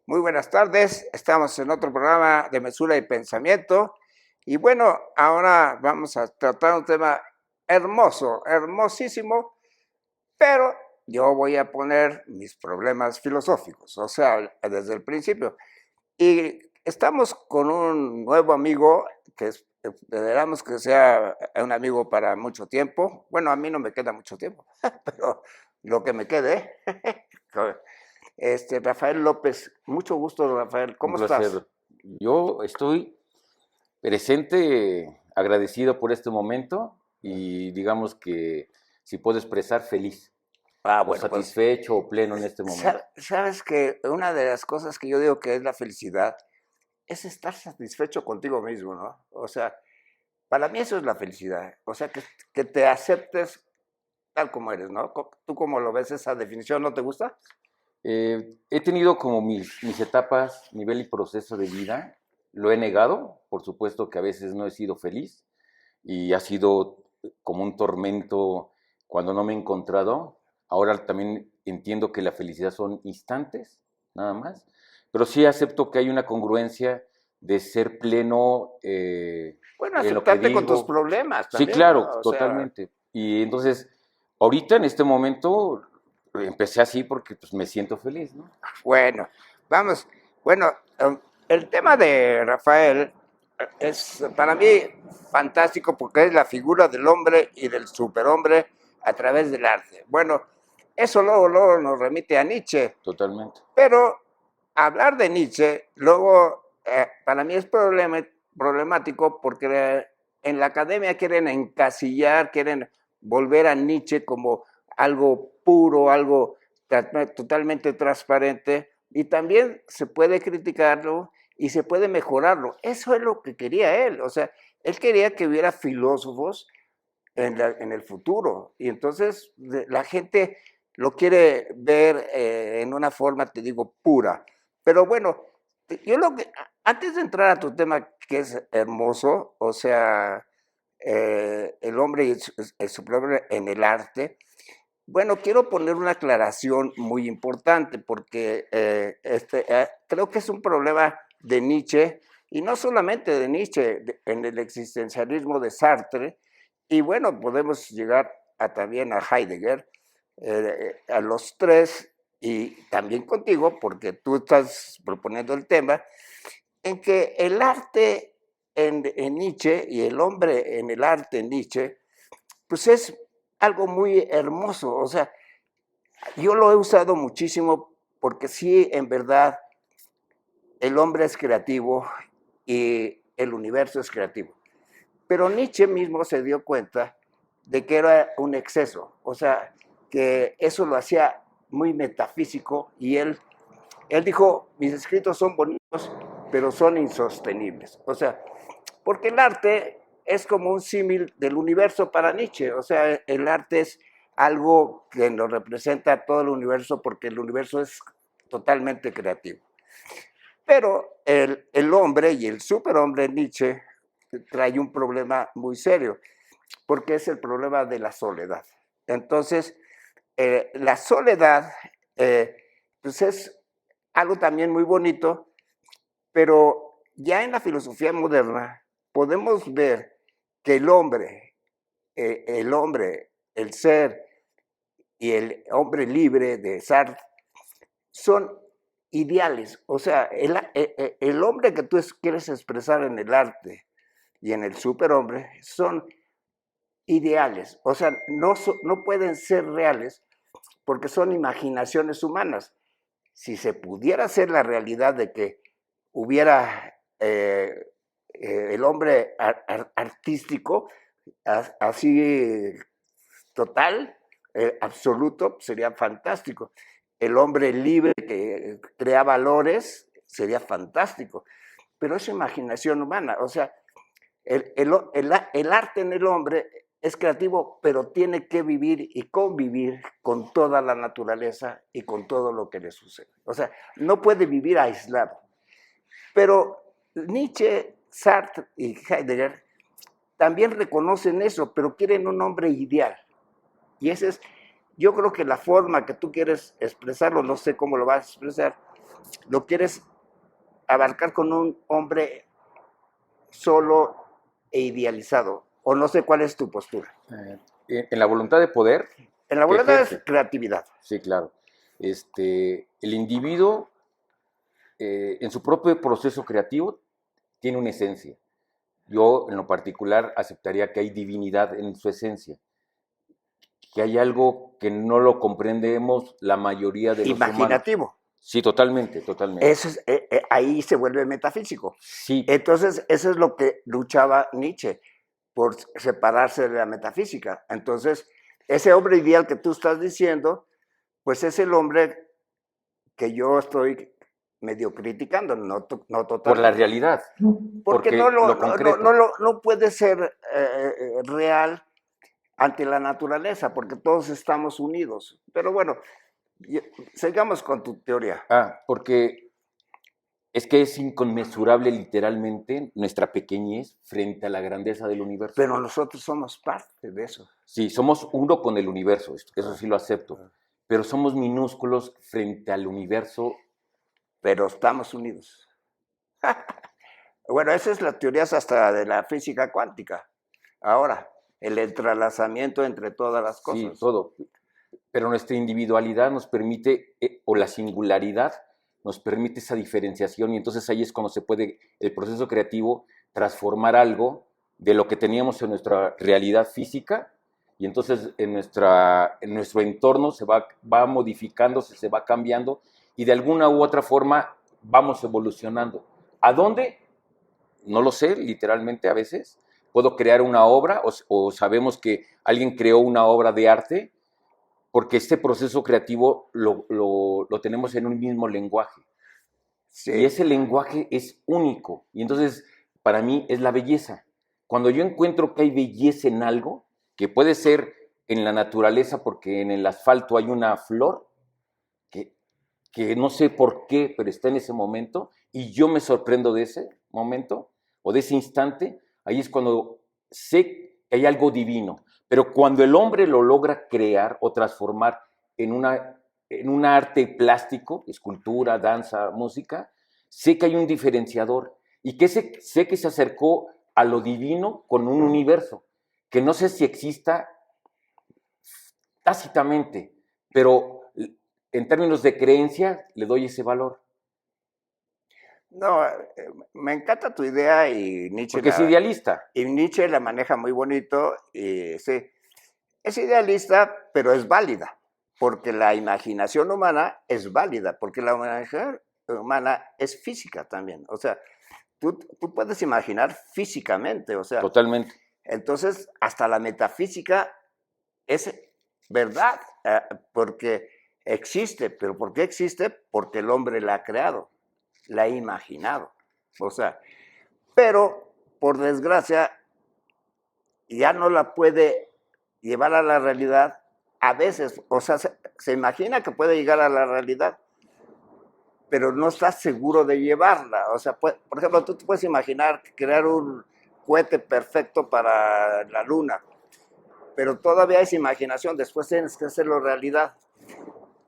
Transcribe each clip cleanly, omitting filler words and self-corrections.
Muy buenas tardes. Estamos en otro programa de Mesura y Pensamiento. Y bueno, ahora vamos a tratar un tema hermoso, hermosísimo, pero yo voy a poner mis problemas filosóficos, o sea, desde el principio. Y estamos con un nuevo amigo que esperamos que sea un amigo para mucho tiempo. Bueno, a mí no me queda mucho tiempo, pero lo que me quede. Rafael López, mucho gusto, Rafael. Un ¿Cómo estás? placer. Yo estoy presente, agradecido por este momento y digamos que si puedo expresar feliz o Bueno, pues satisfecho o pleno en este momento. sabes que una de las cosas que yo digo que es la felicidad es estar satisfecho contigo mismo, ¿no? O sea, para mí eso es la felicidad. O sea, que te aceptes tal como eres, ¿no? ¿Tú cómo lo ves esa definición? ¿No te gusta? He tenido como mis etapas, nivel y proceso de vida. Lo he negado, por supuesto que a veces no he sido feliz y ha sido como un tormento cuando no me he encontrado. Ahora también entiendo que la felicidad son instantes, nada más, pero sí acepto que hay una congruencia de ser pleno Bueno, en lo que aceptarte con tus digo. problemas Sí, también, claro, ¿no? O sea, totalmente. Y entonces, ahorita en este momento, empecé así porque pues, me siento feliz, ¿no? bueno, vamos. Bueno, el tema de Rafael es para mí fantástico porque es la figura del hombre y del superhombre a través del arte. Bueno, eso luego nos remite a Nietzsche, Totalmente. pero hablar de Nietzsche luego para mí es problemático porque en la academia quieren encasillar, quieren volver a Nietzsche como algo puro, algo totalmente transparente, y también se puede criticarlo y se puede mejorarlo. Eso es lo que quería él, o sea, él quería que hubiera filósofos en el futuro, y entonces la gente lo quiere ver en una forma, te digo, pura. Pero bueno, yo lo que, antes de entrar a tu tema que es hermoso, o sea, el hombre y su problema en el arte, bueno, quiero poner una aclaración muy importante porque creo que es un problema de Nietzsche y no solamente de Nietzsche, en el existencialismo de Sartre, y bueno, podemos llegar también a Heidegger, a los tres, y también contigo, porque tú estás proponiendo el tema, en que el arte en Nietzsche y el hombre en el arte en Nietzsche, pues es algo muy hermoso. O sea, yo lo he usado muchísimo porque sí, en verdad, el hombre es creativo y el universo es creativo. Pero Nietzsche mismo se dio cuenta de que era un exceso, o sea, que eso lo hacía muy metafísico y él dijo, mis escritos son bonitos, pero son insostenibles. O sea, porque el arte es como un símil del universo para Nietzsche, o sea, el arte es algo que nos representa todo el universo porque el universo es totalmente creativo. Pero el hombre y el superhombre Nietzsche trae un problema muy serio, porque es el problema de la soledad. Entonces, la soledad, pues es algo también muy bonito, pero ya en la filosofía moderna podemos ver que el ser y el hombre libre de Sartre son ideales. O sea, el hombre que tú quieres expresar en el arte y en el superhombre son ideales. O sea, no pueden ser reales porque son imaginaciones humanas. Si se pudiera hacer la realidad de que hubiera el hombre artístico, así total, absoluto, sería fantástico. El hombre libre que crea valores sería fantástico, pero es imaginación humana. O sea, el arte en el hombre es creativo, pero tiene que vivir y convivir con toda la naturaleza y con todo lo que le sucede. O sea, no puede vivir aislado. Pero Nietzsche, Sartre y Heidegger también reconocen eso, pero quieren un hombre ideal. Y esa es, yo creo que la forma que tú quieres expresarlo, no sé cómo lo vas a expresar, lo quieres abarcar con un hombre solo e idealizado, o no sé cuál es tu postura. En la voluntad de poder En la que voluntad es ejerce. creatividad. Sí, claro. El individuo, en su propio proceso creativo, tiene una esencia. Yo, en lo particular, aceptaría que hay divinidad en su esencia, que hay algo que no lo comprendemos la mayoría de los humanos. Imaginativo. Sí, totalmente, totalmente. Eso es, ahí se vuelve metafísico. Sí, Entonces, eso es lo que luchaba Nietzsche, por separarse de la metafísica. Entonces, ese hombre ideal que tú estás diciendo, pues es el hombre que yo estoy medio criticando, no, no por la totalmente. realidad, Porque porque lo concreto. no puede ser real ante la naturaleza, porque todos estamos unidos. Pero bueno, sigamos con tu teoría. Porque es que es inconmensurable literalmente nuestra pequeñez frente a la grandeza del universo. Pero nosotros somos parte de eso. Sí, somos uno con el universo, eso sí lo acepto, pero somos minúsculos frente al universo. Pero estamos unidos. Bueno, esa es la teoría hasta de la física cuántica. Ahora, el entrelazamiento entre todas las cosas. Sí, todo. Pero nuestra individualidad nos permite, o la singularidad, nos permite esa diferenciación y entonces ahí es cuando se puede, el proceso creativo, transformar algo de lo que teníamos en nuestra realidad física y entonces en nuestro entorno va modificándose, se va cambiando y de alguna u otra forma vamos evolucionando. ¿A dónde? No lo sé, literalmente a veces. Puedo crear una obra o sabemos que alguien creó una obra de arte porque este proceso creativo lo tenemos en un mismo lenguaje. Sí. Y ese lenguaje es único. Y entonces, para mí, es la belleza. Cuando yo encuentro que hay belleza en algo, que puede ser en la naturaleza, porque en el asfalto hay una flor, que no sé por qué, pero está en ese momento, y yo me sorprendo de ese momento, o de ese instante, ahí es cuando sé que hay algo divino. Pero cuando el hombre lo logra crear o transformar en un arte plástico, escultura, danza, música, sé que hay un diferenciador y que sé que se acercó a lo divino con un universo, que no sé si exista tácitamente, pero en términos de creencia le doy ese valor. No, me encanta tu idea y Porque es idealista. Nietzsche la maneja muy bonito y sí, es idealista, pero es válida, porque la imaginación humana es válida, porque la imaginación humana es física también. O sea, tú puedes imaginar físicamente, o sea. Totalmente. Entonces, hasta la metafísica es verdad, porque existe, pero ¿por qué existe? Porque el hombre la ha creado, la ha imaginado. O sea, pero por desgracia ya no la puede llevar a la realidad a veces. O sea, se imagina que puede llegar a la realidad, pero no está seguro de llevarla. O sea, por ejemplo, tú te puedes imaginar crear un cohete perfecto para la luna, pero todavía es imaginación, después tienes que hacerlo realidad.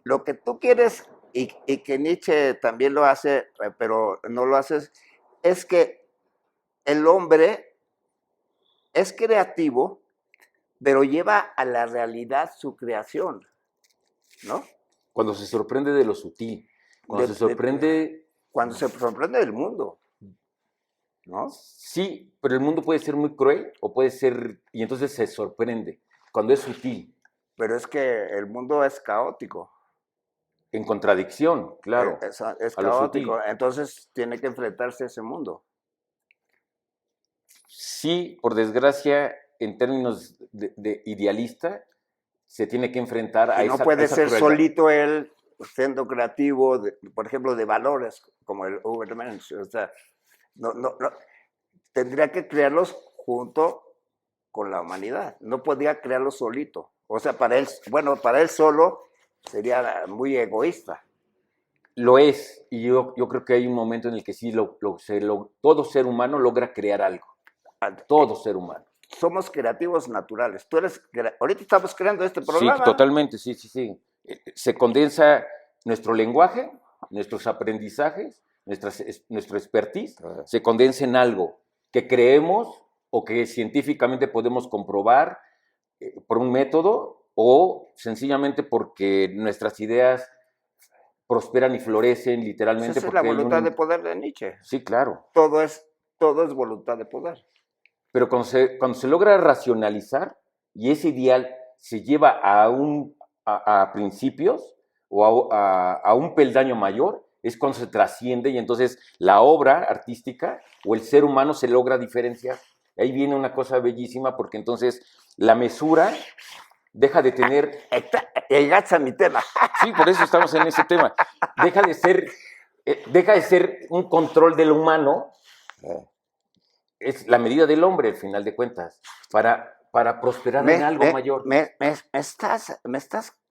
Lo que tú quieres, y que Nietzsche también lo hace, pero no lo haces, es que el hombre es creativo, pero lleva a la realidad su creación, ¿no? Cuando se sorprende de lo sutil, cuando se sorprende... Cuando se sorprende del mundo, ¿no? Sí, pero el mundo puede ser muy cruel o puede ser... Y entonces se sorprende, cuando es sutil. Pero es que el mundo es caótico. En contradicción, claro, Es a lo caótico, sutil. entonces tiene que enfrentarse a ese mundo. Sí, por desgracia, en términos de idealista, se tiene que enfrentar a Y no esa, puede ser crueldad. solito él siendo creativo, por ejemplo, de valores, como el Ubermensch. O sea, no, tendría que crearlos junto con la humanidad. No podía crearlos solito. O sea, para él, bueno, para él solo sería muy egoísta. Lo es, y yo creo que hay un momento en el que sí, todo ser humano logra crear algo. Todo ser humano. Somos creativos naturales. Ahorita estamos creando este Sí, programa. totalmente, sí. Se condensa nuestro lenguaje nuestros aprendizajes, nuestro expertise, se condensa en algo que creemos o que científicamente podemos comprobar por un método o sencillamente porque nuestras ideas prosperan y florecen literalmente. Esa es la voluntad de poder de Nietzsche. Sí, claro. Todo es voluntad de poder. Pero cuando se logra racionalizar y ese ideal se lleva a principios o a un peldaño mayor, es cuando se trasciende y entonces la obra artística o el ser humano se logra diferenciar. Ahí viene una cosa bellísima porque entonces la mesura deja de tener... Llegaste a mi tema. Sí, por eso estamos en ese tema. Deja de ser un control del humano, es la medida del hombre, al final de cuentas, para prosperar en algo mayor. Me estás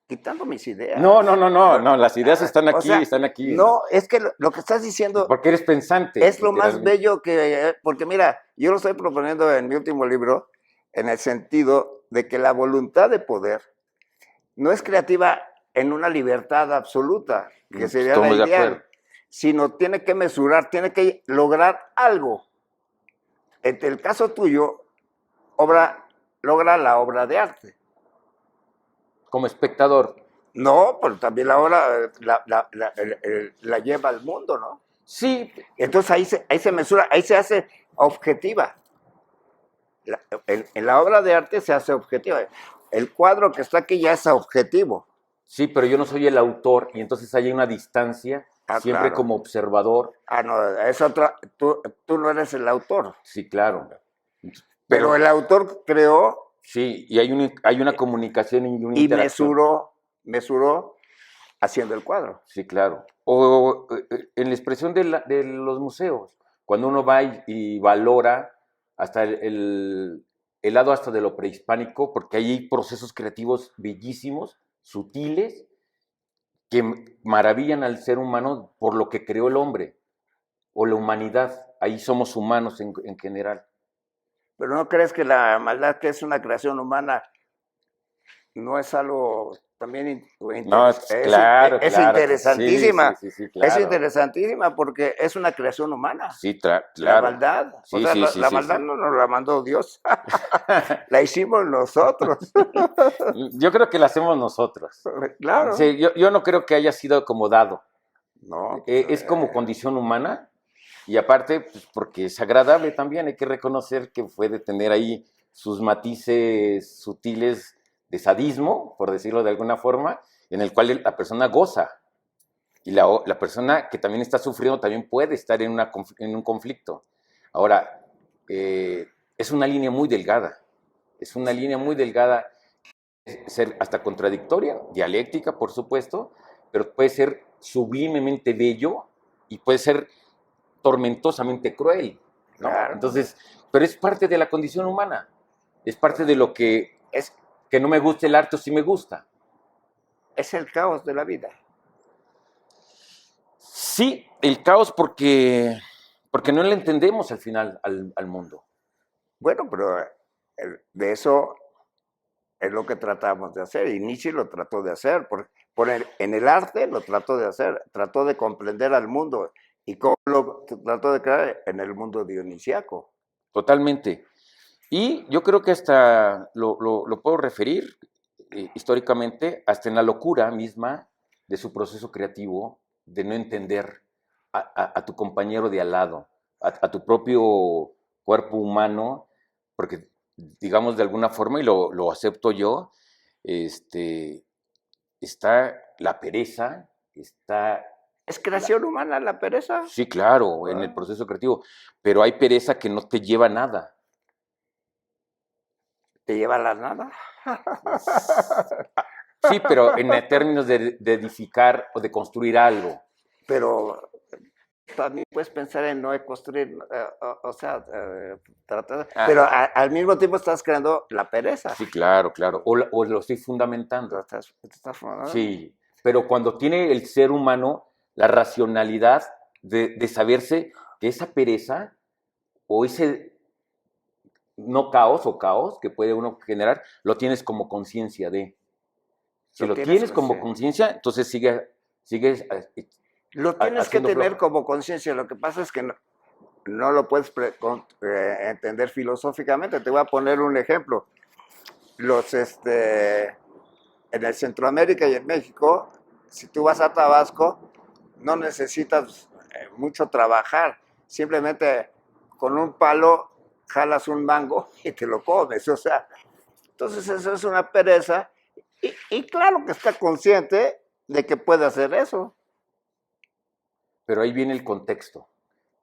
quitando mis ideas. No, las ideas están aquí, o sea, están aquí. No, es que lo que estás diciendo... Porque eres pensante. Es lo más bello que... Porque mira, yo lo estoy proponiendo en mi último libro, en el sentido de que la voluntad de poder no es creativa en una libertad absoluta, que sería la ideal, sino tiene que mesurar, tiene que lograr algo. En el caso tuyo, logra la obra de arte. Como espectador. No, pero también la obra la lleva al mundo, ¿no? Sí. Entonces ahí se mesura, ahí se hace objetiva. En la obra de arte se hace objetiva. El cuadro que está aquí ya es objetivo. Sí, pero yo no soy el autor y entonces hay una distancia, siempre claro. Como observador. No, es otra, tú no eres el autor. Sí, claro. Pero el autor creó. Sí, y hay una comunicación y una interacción. Y mesuró haciendo el cuadro. Sí, claro. O en la expresión de los museos, cuando uno va y valora hasta el lado hasta de lo prehispánico, porque ahí hay procesos creativos bellísimos, sutiles, que maravillan al ser humano por lo que creó el hombre, o la humanidad. Ahí somos humanos en general. Pero ¿no crees que la maldad, que es una creación humana, no es algo también no, claro, es interesantísima? Sí, claro. Es interesantísima porque es una creación humana. Sí, claro. La maldad. Sí, la maldad no nos la mandó Dios. La hicimos nosotros. Yo creo que la hacemos nosotros. Claro. Sí, yo no creo que haya sido acomodado. No. Es como condición humana. Y aparte, pues porque es agradable también, hay que reconocer que puede tener ahí sus matices sutiles de sadismo, por decirlo de alguna forma, en el cual la persona goza. Y la persona que también está sufriendo también puede estar en un conflicto. Ahora, es una línea muy delgada. Es una línea muy delgada, ser hasta contradictoria, dialéctica, por supuesto, pero puede ser sublimemente bello y puede ser tormentosamente cruel, ¿no? Claro. Entonces, pero es parte de la condición humana, es parte de lo que es, que no me guste el arte o sí me gusta. Es el caos de la vida. Sí, el caos porque no le entendemos al final al mundo. Bueno, pero de eso es lo que tratamos de hacer, y Nietzsche lo trató de hacer, en el arte lo trató de hacer, trató de comprender al mundo. ¿Y cómo lo trató de crear? En el mundo dionisiaco. Totalmente. Y yo creo que hasta lo puedo referir históricamente, hasta en la locura misma de su proceso creativo, de no entender a tu compañero de al lado, a tu propio cuerpo humano, porque, digamos, de alguna forma, y lo acepto yo, está la pereza, está... ¿Es creación humana la pereza? Sí, claro, en el proceso creativo. Pero hay pereza que no te lleva a nada. ¿Te lleva a la nada? Sí, pero en términos de edificar o de construir algo. Pero también puedes pensar en no construir, tratar... Pero al mismo tiempo estás creando la pereza. Sí, claro. O lo estoy fundamentando. ¿Estás fundamentando? Sí, pero cuando tiene el ser humano la racionalidad de saberse que esa pereza o ese no caos o caos que puede uno generar, lo tienes como conciencia de. Si lo tienes como conciencia, entonces sigues Lo tienes que haciendo tener floja. como conciencia. Lo que pasa es que no lo puedes entender filosóficamente. Te voy a poner un ejemplo. Los, en el Centroamérica y en México, si tú vas a Tabasco, no necesitas mucho trabajar. Simplemente con un palo jalas un mango y te lo comes. O sea, entonces eso es una pereza. Y claro que está consciente de que puede hacer eso. Pero ahí viene el contexto,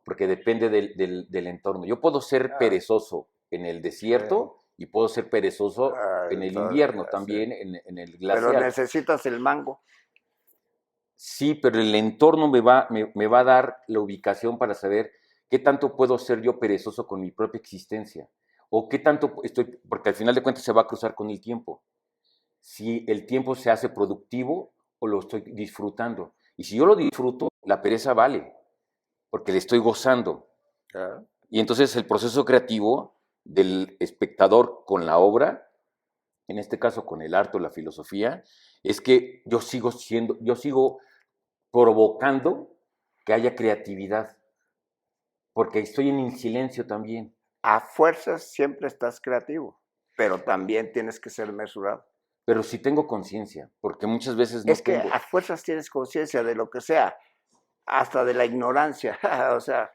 porque depende del entorno. Yo puedo ser Ah, perezoso en el desierto y puedo ser perezoso en el invierno todavía, sí. también, en el Pero glacial. necesitas el mango. Sí, pero el entorno me va a dar la ubicación para saber qué tanto puedo ser yo perezoso con mi propia existencia. O qué tanto estoy, porque al final de cuentas se va a cruzar con el tiempo. Si el tiempo se hace productivo o lo estoy disfrutando. Y si yo lo disfruto, la pereza vale, porque le estoy gozando. Ah, Y entonces el proceso creativo del espectador con la obra, en este caso con el arte o la filosofía, es que yo sigo provocando que haya creatividad, porque estoy en el silencio también. a fuerzas siempre estás creativo, pero también tienes que ser mesurado. Pero sí tengo conciencia, porque muchas veces no Es que tengo. a fuerzas tienes conciencia de lo que sea, hasta de la ignorancia. O sea,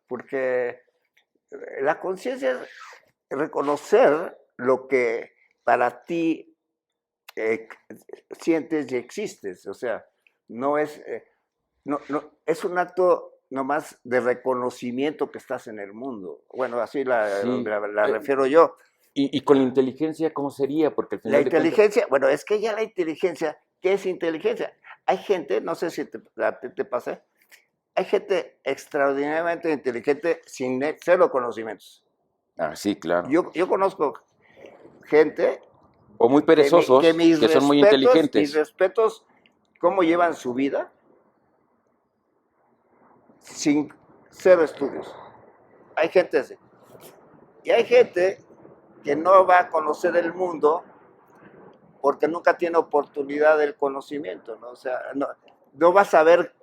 porque la conciencia es reconocer lo que para ti eh, sientes y existes. O sea, no es, es un acto nomás de reconocimiento que estás en el mundo. Bueno, así Sí. la refiero yo. Y con la inteligencia, ¿cómo sería? Porque al La final de cuentas, inteligencia, bueno, es que ya la inteligencia, ¿qué es inteligencia? Hay gente, no sé si te pasé, hay gente extraordinariamente inteligente sin cero conocimientos. sí, claro. Yo conozco gente O muy que perezosos, que son muy mis inteligentes. respetos, cómo llevan su vida sin cero estudios. Hay gente así. Y hay gente que no va a conocer el mundo porque nunca tiene oportunidad del conocimiento, ¿no? O sea, no va a saber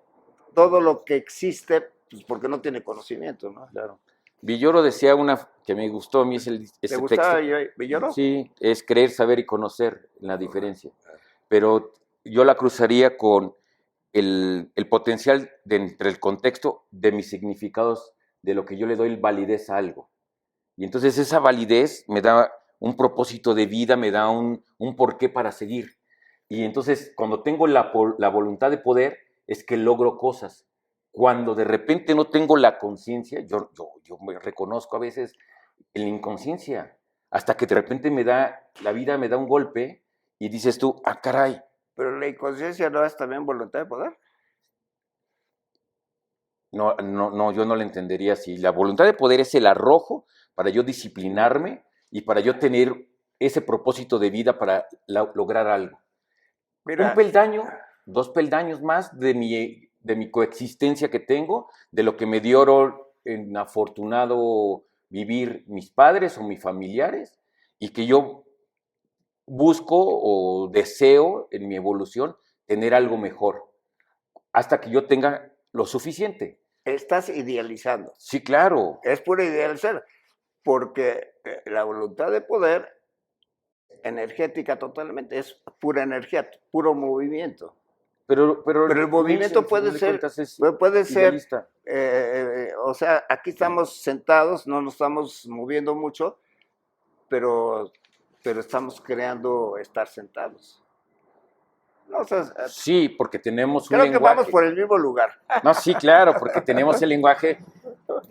todo lo que existe pues, porque no tiene conocimiento, ¿no? Claro. Villoro decía una que me gustó a mí, ¿Te ese gustaba texto. Villoro? Sí, es creer, saber y conocer la diferencia. Pero yo la cruzaría con el potencial de entre el contexto de mis significados, de lo que yo le doy validez a algo. Y entonces esa validez me da un propósito de vida, me da un porqué para seguir. Y entonces cuando tengo la voluntad de poder es que logro cosas. Cuando de repente no tengo la conciencia, yo me reconozco a veces en la inconsciencia, hasta que de repente la vida me da un golpe y dices tú, ah, caray, Pero la inconsciencia no es también voluntad de poder. no, no, no, yo no lo entendería así. La voluntad de poder es el arrojo para yo disciplinarme y para yo tener ese propósito de vida para lograr algo. Un Mira, peldaño, dos peldaños más de mi coexistencia que tengo, de lo que me dieron en afortunado vivir mis padres o mis familiares, y que yo busco o deseo en mi evolución tener algo mejor, hasta que yo tenga lo suficiente. estás idealizando. Sí, claro, Es pura idealizar. Porque la voluntad de poder, energética totalmente, es pura energía, puro movimiento. Pero el como dice, movimiento al final de cuentas es puede ser, idealista. o sea, aquí estamos sentados, no nos estamos moviendo mucho, pero, pero estamos creando estar sentados. No, o sea, Sí, porque tenemos un creo que vamos lenguaje. por el mismo lugar. No, sí, claro, porque tenemos el lenguaje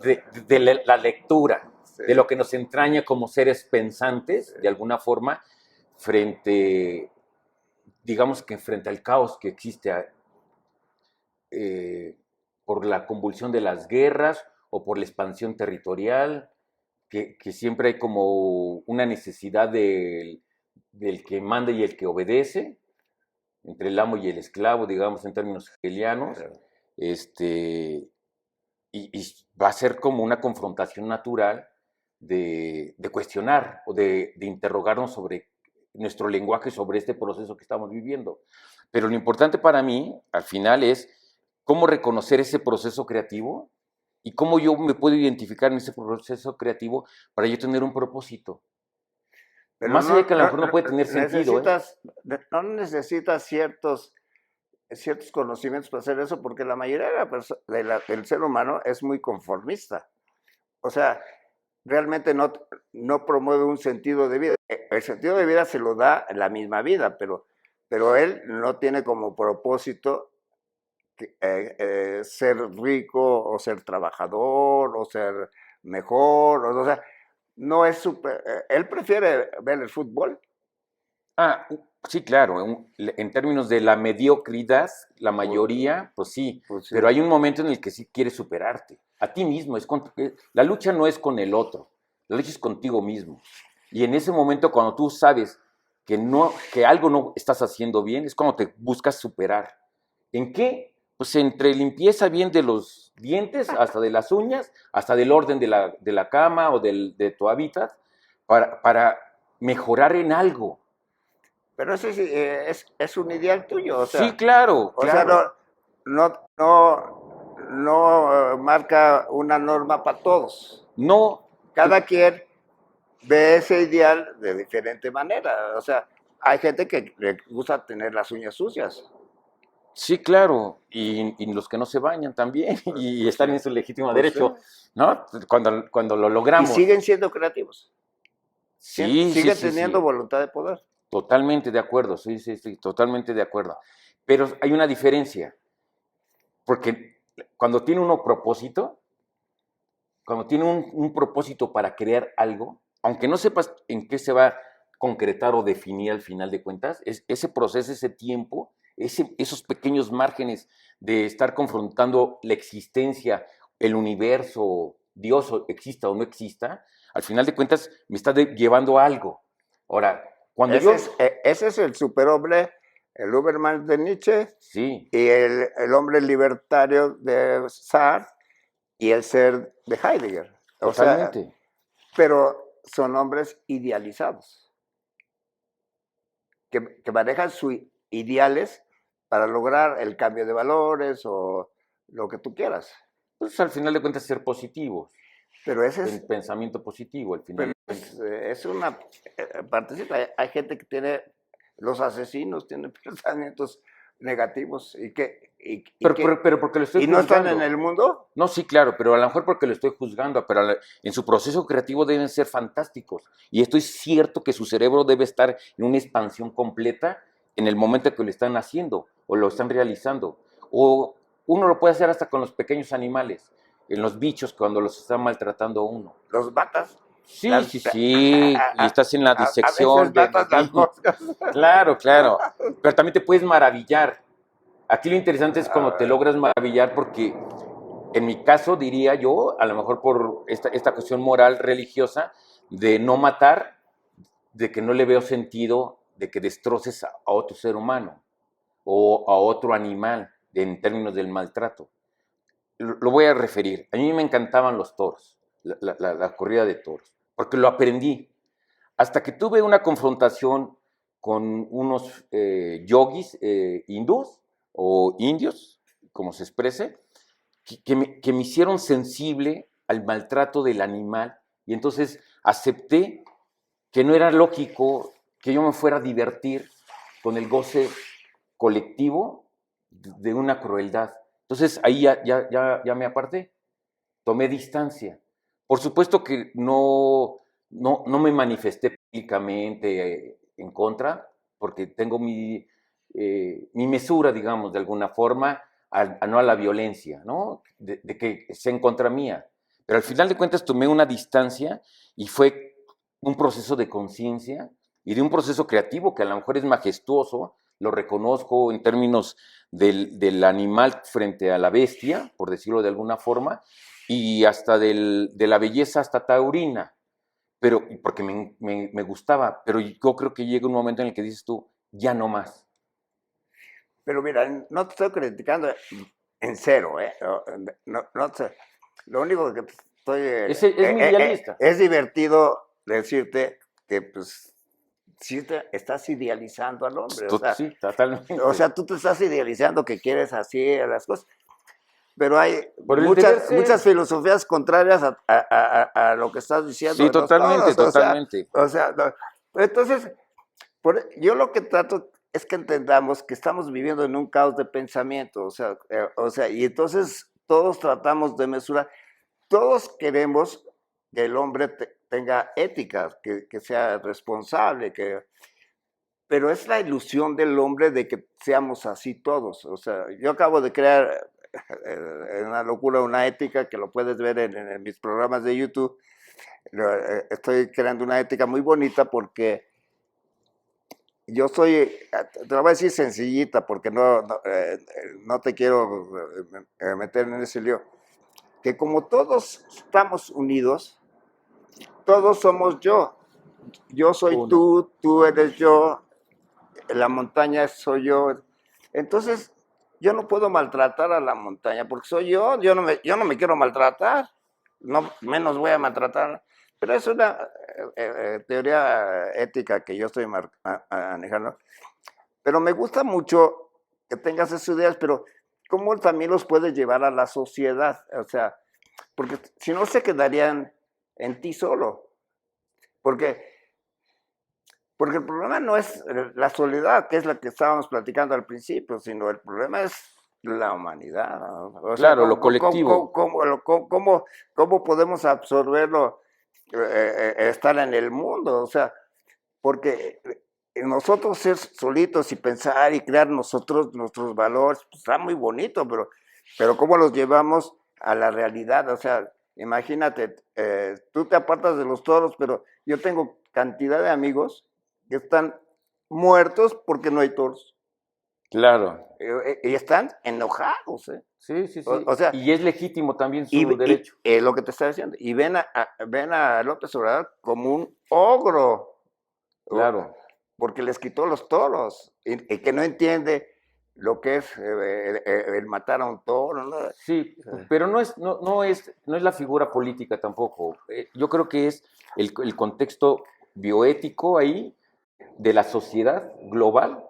de la lectura, Sí, de lo que nos entraña como seres pensantes, de alguna forma, frente, digamos que frente al caos que existe eh, por la convulsión de las guerras o por la expansión territorial, que siempre hay como una necesidad del que manda y el que obedece, entre el amo y el esclavo, digamos, en términos hegelianos, este, y va a ser como una confrontación natural de cuestionar o de interrogarnos sobre nuestro lenguaje, sobre este proceso que estamos viviendo. Pero lo importante para mí, al final, es cómo reconocer ese proceso creativo y cómo yo me puedo identificar en ese proceso creativo para yo tener un propósito. Pero Más allá de que a lo mejor no puede tener sentido, ¿eh? No necesitas ciertos conocimientos para hacer eso, porque la mayoría del ser humano es muy conformista. O sea, realmente no promueve un sentido de vida. El sentido de vida se lo da la misma vida, pero él no tiene como propósito ser rico o ser trabajador o ser mejor. O sea, no es él prefiere ver el fútbol. Ah, sí, claro, en términos de la mediocridad, la mayoría, pues sí, Pues sí. pero hay un momento en el que sí quieres superarte, a ti mismo, la lucha no es con el otro, la lucha es contigo mismo. Y en ese momento cuando tú sabes que algo no estás haciendo bien, es cuando te buscas superar. ¿En qué? Pues entre limpieza bien de los dientes, hasta de las uñas, hasta del orden de la cama o de tu hábitat, para mejorar en algo. Pero ese sí, es un ideal tuyo, Sí, claro, o sea, claro. no marca una norma para todos. No, Cada quien ve ese ideal de diferente manera. O sea, hay gente que le gusta tener las uñas sucias. sí, claro. Y los que no se bañan también, y Pues sí, están en su legítimo pues sí. derecho, ¿no? Cuando lo Y logramos. siguen siendo creativos. Sí, sí, Siguen sí, teniendo sí. voluntad de poder. Totalmente de acuerdo, sí, sí, sí, totalmente de acuerdo. Pero hay una diferencia, porque cuando tiene uno propósito, cuando tiene un propósito para crear algo, aunque no sepas en qué se va a concretar o definir al final de cuentas, ese proceso, ese tiempo, esos pequeños márgenes de estar confrontando la existencia, el universo, Dios exista o no exista, al final de cuentas me está llevando a algo. Ahora, cuando yo... Ese es el superhombre, el Uberman de Nietzsche Sí, y el hombre libertario de Sartre y el ser de Heidegger. O sea, totalmente. pero son hombres idealizados, que manejan sus ideales para lograr el cambio de valores o lo que tú quieras. Pues al final de cuentas ser positivos, Pero ese el es, pensamiento positivo al final de cuentas. es una partecita. Hay gente que tiene, los asesinos tienen pensamientos negativos Pero porque lo estoy y no están en juzgando. el mundo. No, sí, claro, pero a lo mejor porque lo estoy juzgando, pero en su proceso creativo deben ser fantásticos. Y estoy cierto que su cerebro debe estar en una expansión completa en el momento que lo están haciendo o lo están realizando. O uno lo puede hacer hasta con los pequeños animales, en los bichos cuando los están maltratando a uno. Los matas. Sí, sí, sí, y estás en la A veces disección matas las moscas. Claro, claro, pero también te puedes maravillar. Aquí lo interesante es cuando te logras maravillar porque en mi caso diría yo, a lo mejor por esta cuestión moral religiosa, de no matar, de que no le veo sentido de que destroces a otro ser humano o a otro animal en términos del maltrato. Lo voy a referir. A mí me encantaban los toros, la corrida de toros, porque lo aprendí. Hasta que tuve una confrontación con unos yogis hindús o indios, como se exprese, que me hicieron sensible al maltrato del animal y entonces acepté que no era lógico que yo me fuera a divertir con el goce colectivo de una crueldad. Entonces ahí ya me aparté, tomé distancia. Por supuesto que no me manifesté públicamente en contra, porque tengo mi mesura, digamos, de alguna forma, no a la violencia, ¿no? De que sea en contra mía. Pero al final de cuentas tomé una distancia y fue un proceso de conciencia y de un proceso creativo que a lo mejor es majestuoso, lo reconozco en términos del animal frente a la bestia, por decirlo de alguna forma, y hasta de la belleza hasta taurina, pero porque me gustaba, pero yo creo que llega un momento en el que dices tú, ya no más. Pero mira, no te estoy criticando en cero, ¿eh? Lo único que estoy... Es mi idealista. es divertido decirte que, pues, sí te estás idealizando al hombre. Sí, totalmente. O sea, tú te estás idealizando que quieres así las cosas. pero hay Por el deber ser. muchas filosofías contrarias a lo que estás diciendo. Sí, totalmente, todos, totalmente. Entonces, yo lo que trato es que entendamos que estamos viviendo en un caos de pensamiento, y entonces todos tratamos de mesurar, todos queremos que el hombre tenga ética, que sea responsable, pero es la ilusión del hombre de que seamos así todos. O sea, yo acabo de crear en una locura una ética que lo puedes ver en mis programas de YouTube. Estoy creando una ética muy bonita porque yo soy, te lo voy a decir sencillita porque no te quiero meter en ese lío, que como todos estamos unidos, todos somos yo. Yo soy Uno. tú eres yo, la montaña soy yo. Entonces, yo no puedo maltratar a la montaña porque soy yo no me quiero maltratar, no menos voy a maltratar. Pero es una teoría ética que yo estoy manejando. Pero me gusta mucho que tengas esas ideas, pero ¿cómo también los puedes llevar a la sociedad? O sea, porque si no se quedarían en ti solo. Porque el problema no es la soledad, que es la que estábamos platicando al principio, sino el problema es la humanidad. O sea, Claro, lo colectivo. ¿cómo podemos absorberlo, estar en el mundo? O sea, porque nosotros ser solitos y pensar y crear nuestros valores, pues, está muy bonito, pero ¿cómo los llevamos a la realidad? O sea, imagínate, tú te apartas de los toros, pero yo tengo cantidad de amigos que están muertos porque no hay toros. Claro. Y están enojados, ¿eh? Sí, sí, sí. O sea, y es legítimo también su derecho. Lo que te está diciendo. Y ven a López Obrador como un ogro. Claro. Porque les quitó los toros. Y que no entiende lo que es el matar a un toro, ¿no? Sí, pero no es la figura política tampoco. Yo creo que es el contexto bioético ahí de la sociedad global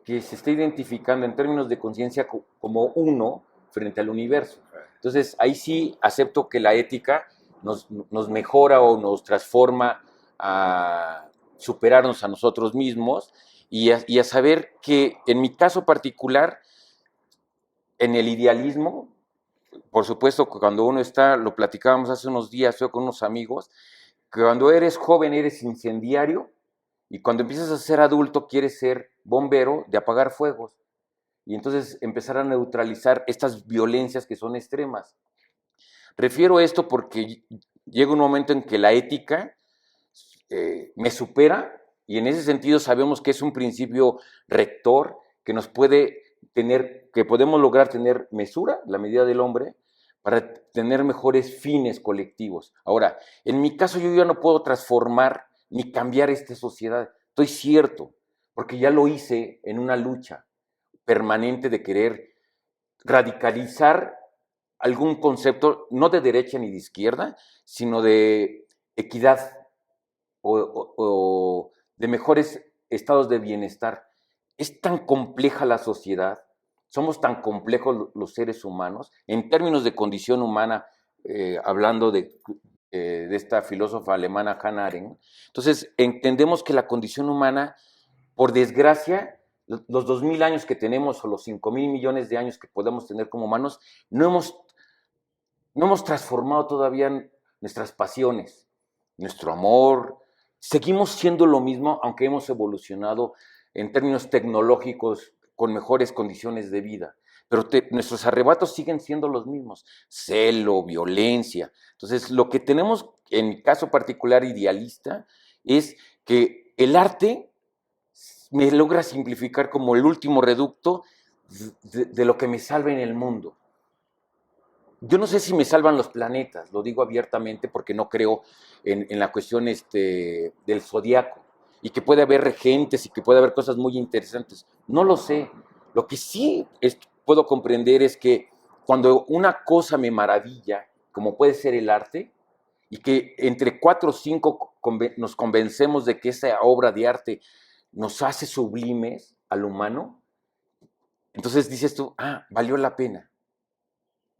que se está identificando en términos de conciencia como uno frente al universo. Entonces, ahí sí acepto que la ética nos mejora o nos transforma a superarnos a nosotros mismos y a saber que en mi caso particular, en el idealismo, por supuesto, cuando uno está, lo platicábamos hace unos días yo con unos amigos, que cuando eres joven eres incendiario y cuando empiezas a ser adulto quieres ser bombero de apagar fuegos. Y entonces empezar a neutralizar estas violencias que son extremas. Refiero esto porque llega un momento en que la ética me supera y en ese sentido sabemos que es un principio rector que nos puede que podemos lograr tener mesura, la medida del hombre, para tener mejores fines colectivos. Ahora, en mi caso yo ya no puedo transformar ni cambiar esta sociedad. Estoy cierto, porque ya lo hice en una lucha permanente de querer radicalizar algún concepto, no de derecha ni de izquierda, sino de equidad o de mejores estados de bienestar. Es tan compleja la sociedad, somos tan complejos los seres humanos, en términos de condición humana, hablando de esta filósofa alemana Hannah Arendt. Entonces, entendemos que la condición humana, por desgracia, los 2000 años que tenemos o los 5000 millones de años que podemos tener como humanos, no hemos transformado todavía nuestras pasiones, nuestro amor. Seguimos siendo lo mismo, aunque hemos evolucionado en términos tecnológicos con mejores condiciones de vida. Pero nuestros arrebatos siguen siendo los mismos. Celo, violencia. Entonces, lo que tenemos, en mi caso particular idealista, es que el arte me logra simplificar como el último reducto de lo que me salva en el mundo. Yo no sé si me salvan los planetas, lo digo abiertamente porque no creo en la cuestión del zodiaco y que puede haber regentes y que puede haber cosas muy interesantes. No lo sé. Lo que sí puedo comprender es que cuando una cosa me maravilla, como puede ser el arte, y que entre 4 o 5 nos convencemos de que esa obra de arte nos hace sublimes al humano, entonces dices tú, valió la pena.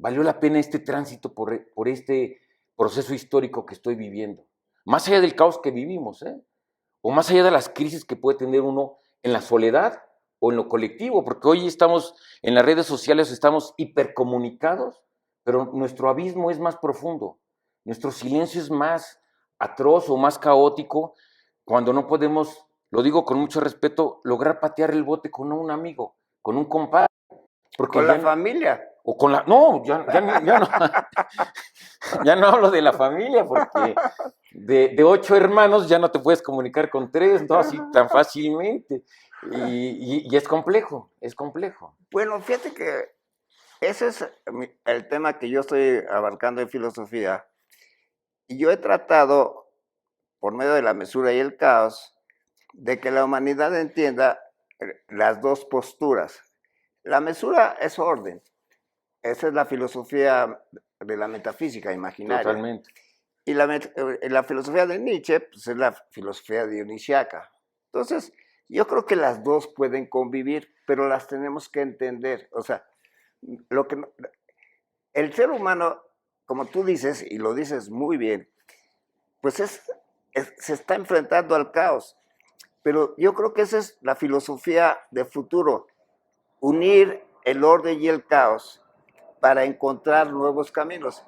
valió la pena este tránsito por este proceso histórico que estoy viviendo. Más allá del caos que vivimos, o más allá de las crisis que puede tener uno en la soledad o en lo colectivo, porque hoy estamos en las redes sociales, estamos hipercomunicados, pero nuestro abismo es más profundo, nuestro silencio es más atroz o más caótico cuando no podemos, lo digo con mucho respeto, lograr patear el bote con un amigo, con un compadre. Porque con la familia. O con la... No, ya no hablo de la familia, porque de 8 hermanos ya no te puedes comunicar con 3, ¿no? Así tan fácilmente. Y es complejo, es complejo. Bueno, fíjate que ese es el tema que yo estoy abarcando en filosofía. Y yo he tratado, por medio de la mesura y el caos, de que la humanidad entienda las dos posturas. La mesura es orden. Esa es la filosofía de la metafísica imaginaria. Totalmente. Y la filosofía de Nietzsche pues, es la filosofía dionisiaca. Entonces, yo creo que las dos pueden convivir, pero las tenemos que entender. O sea, el ser humano, como tú dices, y lo dices muy bien, pues se está enfrentando al caos. Pero yo creo que esa es la filosofía de futuro, unir el orden y el caos para encontrar nuevos caminos.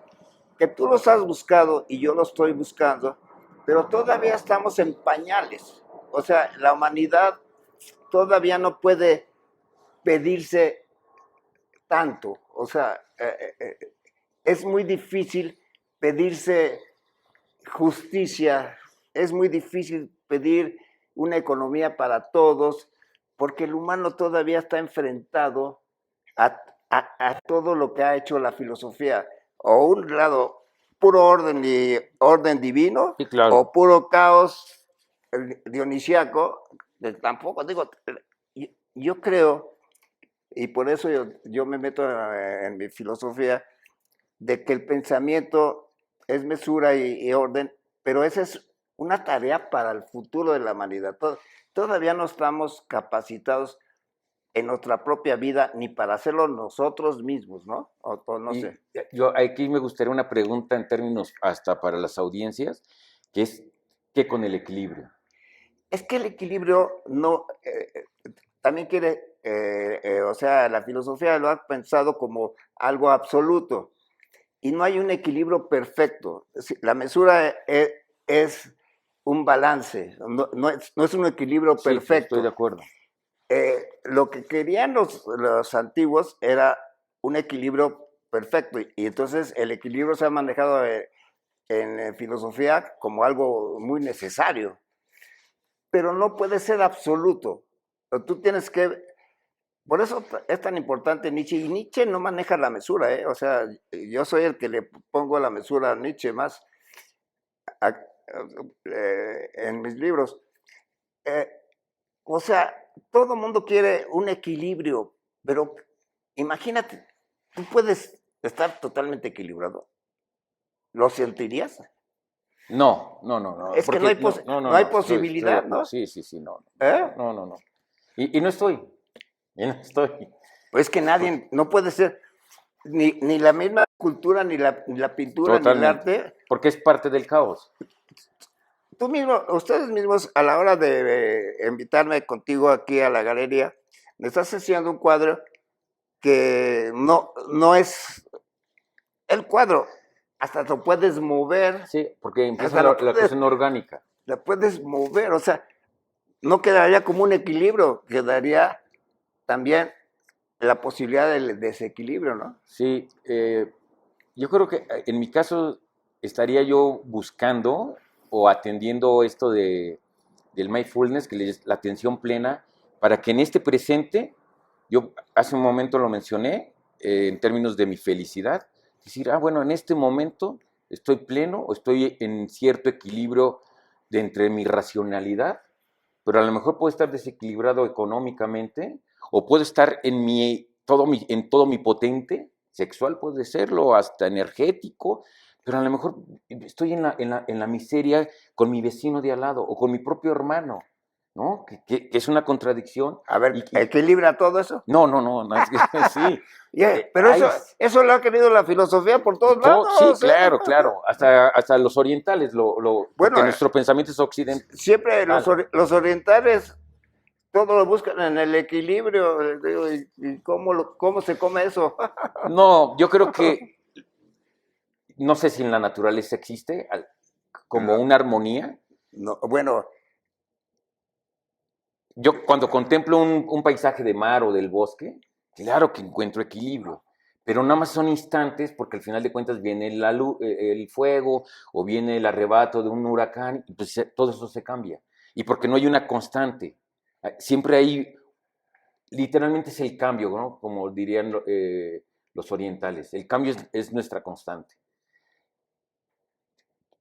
Que tú los has buscado y yo los estoy buscando, pero todavía estamos en pañales. O sea, la humanidad todavía no puede pedirse tanto. O sea, es muy difícil pedirse justicia, es muy difícil pedir una economía para todos, porque el humano todavía está enfrentado a todo lo que ha hecho la filosofía. O un lado, puro orden y orden divino, Sí, claro. o puro caos dionisiaco. Tampoco, digo, yo creo, y por eso yo me meto en mi filosofía, de que el pensamiento es mesura y orden, pero esa es una tarea para el futuro de la humanidad. Todavía no estamos capacitados en nuestra propia vida ni para hacerlo nosotros mismos, ¿no? O no sé. Yo aquí me gustaría una pregunta en términos hasta para las audiencias, que es, ¿qué con el equilibrio? Es que el equilibrio no, también quiere, o sea, la filosofía lo ha pensado como algo absoluto y no hay un equilibrio perfecto. La mesura es un balance, no es un equilibrio Sí, perfecto. estoy de acuerdo. Lo que querían los antiguos era un equilibrio perfecto y entonces el equilibrio se ha manejado en filosofía como algo muy necesario, pero no puede ser absoluto. Tú tienes que, por eso es tan importante Nietzsche, y Nietzsche no maneja la mesura, ¿eh? O sea, yo soy el que le pongo la mesura a Nietzsche más en mis libros. O sea, todo el mundo quiere un equilibrio, pero imagínate, tú puedes estar totalmente equilibrado. ¿Lo sentirías? No. Es que no hay, no hay posibilidad, ¿no? Sí, no. ¿Eh? No. Y no estoy. Y no estoy. Pues que nadie, no puede ser ni la misma cultura, ni la pintura, Totalmente. ni el arte. Porque es parte del caos. Tú mismo, ustedes mismos, a la hora de invitarme contigo aquí a la galería, me estás haciendo un cuadro que no es el cuadro, hasta lo puedes mover. Sí, porque empieza hasta la cuestión orgánica. La puedes mover, o sea, no quedaría como un equilibrio, quedaría también la posibilidad del desequilibrio, ¿no? Sí, yo creo que en mi caso estaría yo buscando o atendiendo esto del mindfulness, que es la atención plena, para que en este presente, yo hace un momento lo mencioné, en términos de mi felicidad, decir, bueno, en este momento estoy pleno o estoy en cierto equilibrio de entre mi racionalidad, pero a lo mejor puedo estar desequilibrado económicamente o puedo estar en todo mi potente sexual, puede serlo, hasta energético, pero a lo mejor estoy en la miseria con mi vecino de al lado o con mi propio hermano. ¿no? Que es una contradicción. A ver, ¿equilibra todo eso? No, es que sí. Pero Hay, eso lo ha querido la filosofía por todos sí, lados, ¿eh? claro. Hasta los orientales, Bueno, porque nuestro pensamiento es occidental. siempre los orientales todo lo buscan en el equilibrio. Digo, ¿y cómo se come eso? No, yo creo que, no sé si en la naturaleza existe como No, una armonía. no, bueno, Yo cuando contemplo un paisaje de mar o del bosque, claro que encuentro equilibrio, pero nada más son instantes porque al final de cuentas viene la luz, el fuego o viene el arrebato de un huracán y pues todo eso se cambia. Y porque no hay una constante. Siempre hay, literalmente es el cambio, ¿no? Como dirían los orientales. El cambio es nuestra constante.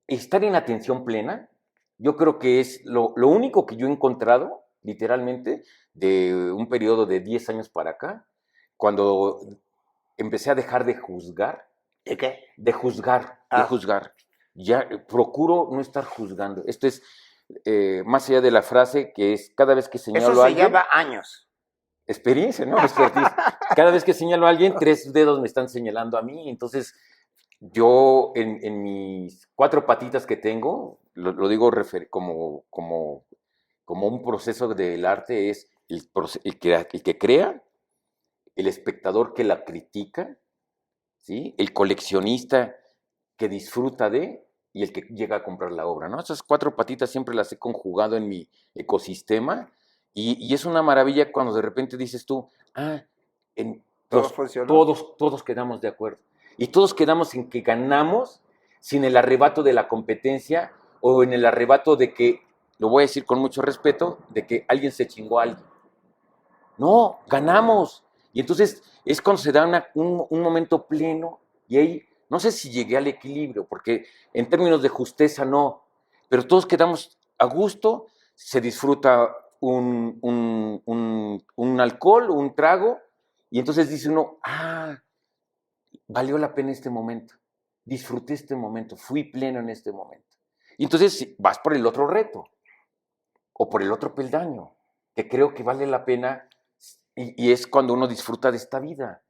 Estar en atención plena, yo creo que es lo único que yo he encontrado, literalmente, de un periodo de 10 años para acá, cuando empecé a dejar de juzgar, ¿y qué? de juzgar. Ya procuro no estar juzgando. Esto es más allá de la frase que es cada vez que Eso señalo a se alguien, llama años. experiencia, ¿no? Expertise. Cada vez que señalo a alguien, 3 dedos me están señalando a mí. Entonces, yo en mis 4 patitas que tengo, lo digo como un proceso del arte, es el que crea, el espectador que la critica, ¿sí? El coleccionista que disfruta de y el que llega a comprar la obra, ¿no? Esas 4 patitas siempre las he conjugado en mi ecosistema y es una maravilla cuando de repente dices tú, en Todo funcionó. todos quedamos de acuerdo. Y todos quedamos en que ganamos sin el arrebato de la competencia o en el arrebato de que, lo voy a decir con mucho respeto, de que alguien se chingó a alguien. No, ganamos. Y entonces es cuando se da un momento pleno y ahí, no sé si llegué al equilibrio, porque en términos de justeza no, pero todos quedamos a gusto, se disfruta un alcohol, un trago, y entonces dice uno, valió la pena este momento, disfruté este momento, fui pleno en este momento. Y entonces vas por el otro reto o por el otro peldaño, que creo que vale la pena y es cuando uno disfruta de esta vida.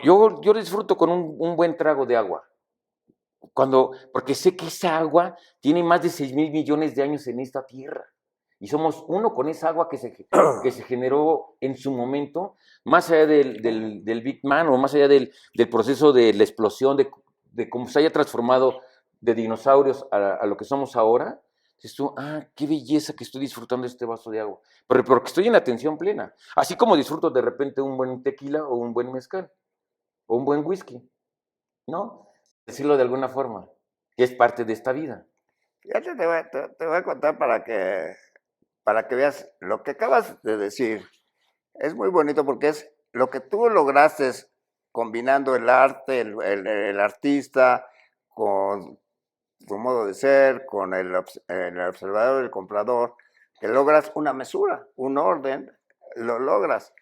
Yo disfruto con un buen trago de agua, porque sé que esa agua tiene más de 6,000 millones de años en esta tierra. Y somos uno con esa agua que se generó en su momento, más allá del Big Bang o más allá del proceso de la explosión, de cómo se haya transformado de dinosaurios a lo que somos ahora. Dices tú, qué belleza que estoy disfrutando este vaso de agua. Pero porque estoy en atención plena. Así como disfruto de repente un buen tequila o un buen mezcal o un buen whisky, ¿no? Decirlo de alguna forma, que es parte de esta vida. Fíjate, te voy a contar para que veas lo que acabas de decir. Es muy bonito porque es lo que tú lograste combinando el arte, el artista, con tu modo de ser, con el observador, el comprador, que logras una mesura, un orden, lo logras.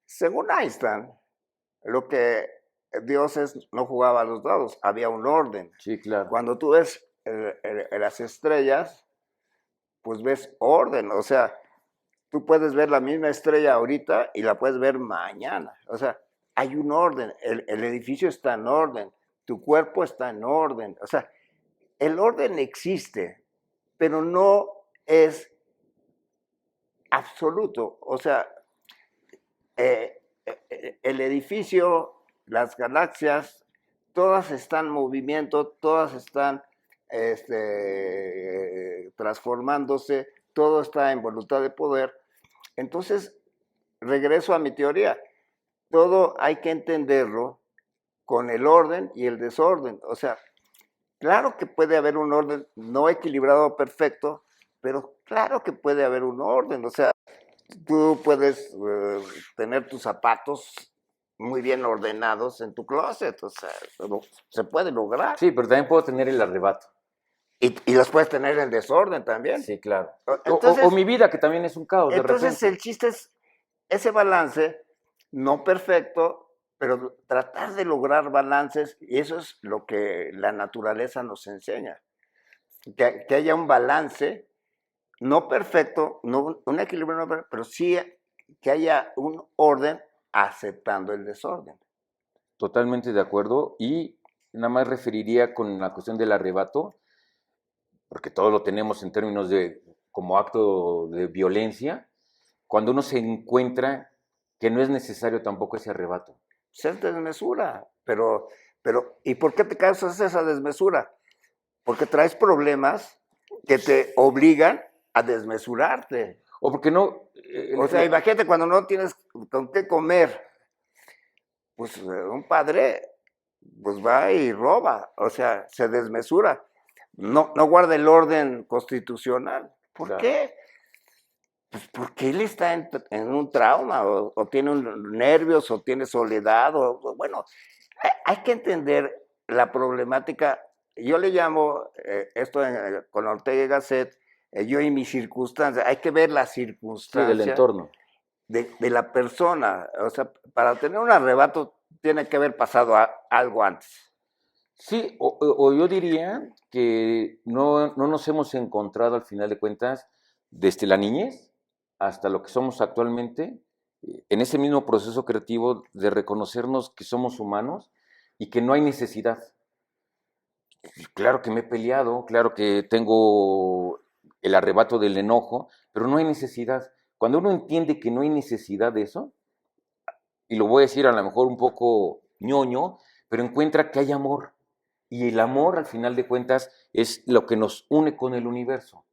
Según Einstein, lo que Dios no jugaba a los dados, había un orden. Sí, claro. Cuando tú ves las estrellas, pues ves orden, o sea, tú puedes ver la misma estrella ahorita y la puedes ver mañana, o sea, hay un orden, el edificio está en orden, tu cuerpo está en orden, o sea, el orden existe, pero no es absoluto, o sea, el edificio, las galaxias, todas están en movimiento, todas están transformándose, todo está en voluntad de poder. Entonces, regreso a mi teoría, todo hay que entenderlo con el orden y el desorden. O sea, claro que puede haber un orden no equilibrado perfecto, pero claro que puede haber un orden. O sea, tú puedes tener tus zapatos muy bien ordenados en tu closet, o sea, se puede lograr. Sí, pero también puedo tener el arrebato. Y los puedes tener en desorden también. Sí, claro. Entonces, Mi vida, que también es un caos de repente. el chiste es ese balance, no perfecto, pero tratar de lograr balances, y eso es lo que la naturaleza nos enseña, que haya un balance no perfecto, no un equilibrio, no perfecto, pero sí que haya un orden aceptando el desorden. Totalmente de acuerdo. Y nada más referiría con la cuestión del arrebato, porque todo lo tenemos en términos de como acto de violencia, cuando uno se encuentra que no es necesario tampoco ese arrebato. Es desmesura, pero ¿y por qué te causas esa desmesura? Porque traes problemas que te obligan a desmesurarte. O porque no, O sea, imagínate cuando no tienes con qué comer, pues un padre pues va y roba, o sea, se desmesura, no guarda el orden constitucional. ¿Por claro. qué? Pues porque él está en un trauma, o tiene nervios, o tiene soledad, bueno, hay que entender la problemática. Yo le llamo esto con Ortega y Gasset, yo y mis circunstancias. Hay que ver la Sí, del circunstancia entorno. de la persona. O sea, para tener un arrebato tiene que haber pasado algo antes. Sí, o yo diría que no nos hemos encontrado al final de cuentas desde la niñez hasta lo que somos actualmente, en ese mismo proceso creativo de reconocernos que somos humanos y que no hay necesidad. Claro que me he peleado, claro que tengo el arrebato del enojo, pero no hay necesidad. Cuando uno entiende que no hay necesidad de eso, y lo voy a decir a lo mejor un poco ñoño, pero encuentra que hay amor. Y el amor, al final de cuentas, es lo que nos une con el universo.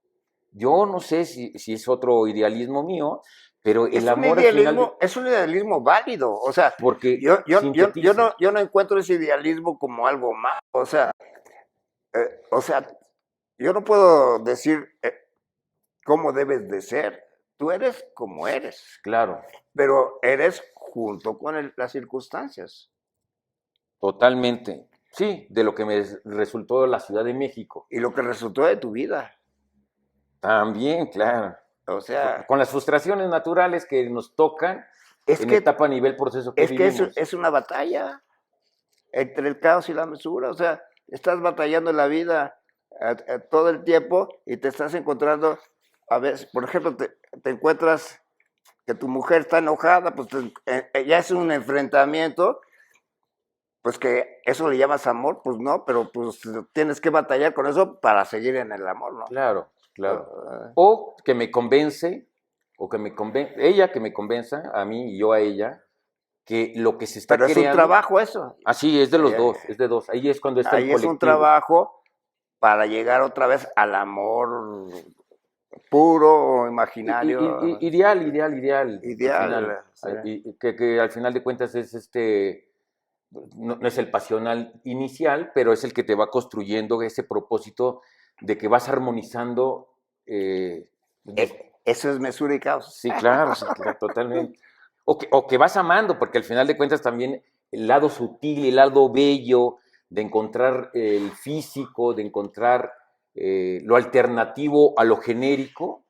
Yo no sé si es otro idealismo mío, pero el amor al final de... Es un idealismo válido. O sea, Porque sintetiza. yo no encuentro ese idealismo como algo malo. O sea, yo no puedo decir cómo debes de ser. Tú eres como eres, Claro, pero eres junto con las circunstancias. totalmente. Sí, de lo que me resultó la Ciudad de México. Y lo que resultó de tu vida. También, claro. O sea, Con las frustraciones naturales que nos tocan es en que, etapa, nivel, proceso que vivimos. es una batalla entre el caos y la mesura. O sea, estás batallando en la vida todo el tiempo y te estás encontrando, a veces, por ejemplo, te encuentras que tu mujer está enojada, pues ya es un enfrentamiento, pues que eso le llamas amor, pues no, pero pues tienes que batallar con eso para seguir en el amor, ¿no? Claro, claro. Uh, O que me convence, o que me convence, ella que me convenza a mí y yo a ella, que lo que se está pero es un creando, trabajo eso. así es de los dos, es de dos. Ahí es cuando está el Ahí es un colectivo. trabajo para llegar otra vez al amor puro o imaginario, Ideal, ideal, ideal, al final. ideal. Sí. Que al final de cuentas es no es el pasional inicial, pero es el que te va construyendo ese propósito de que vas armonizando. Eso es mesura y caos. Sí, claro, totalmente. O que vas amando, porque al final de cuentas también el lado sutil, el lado bello de encontrar el físico, de encontrar lo alternativo a lo genérico,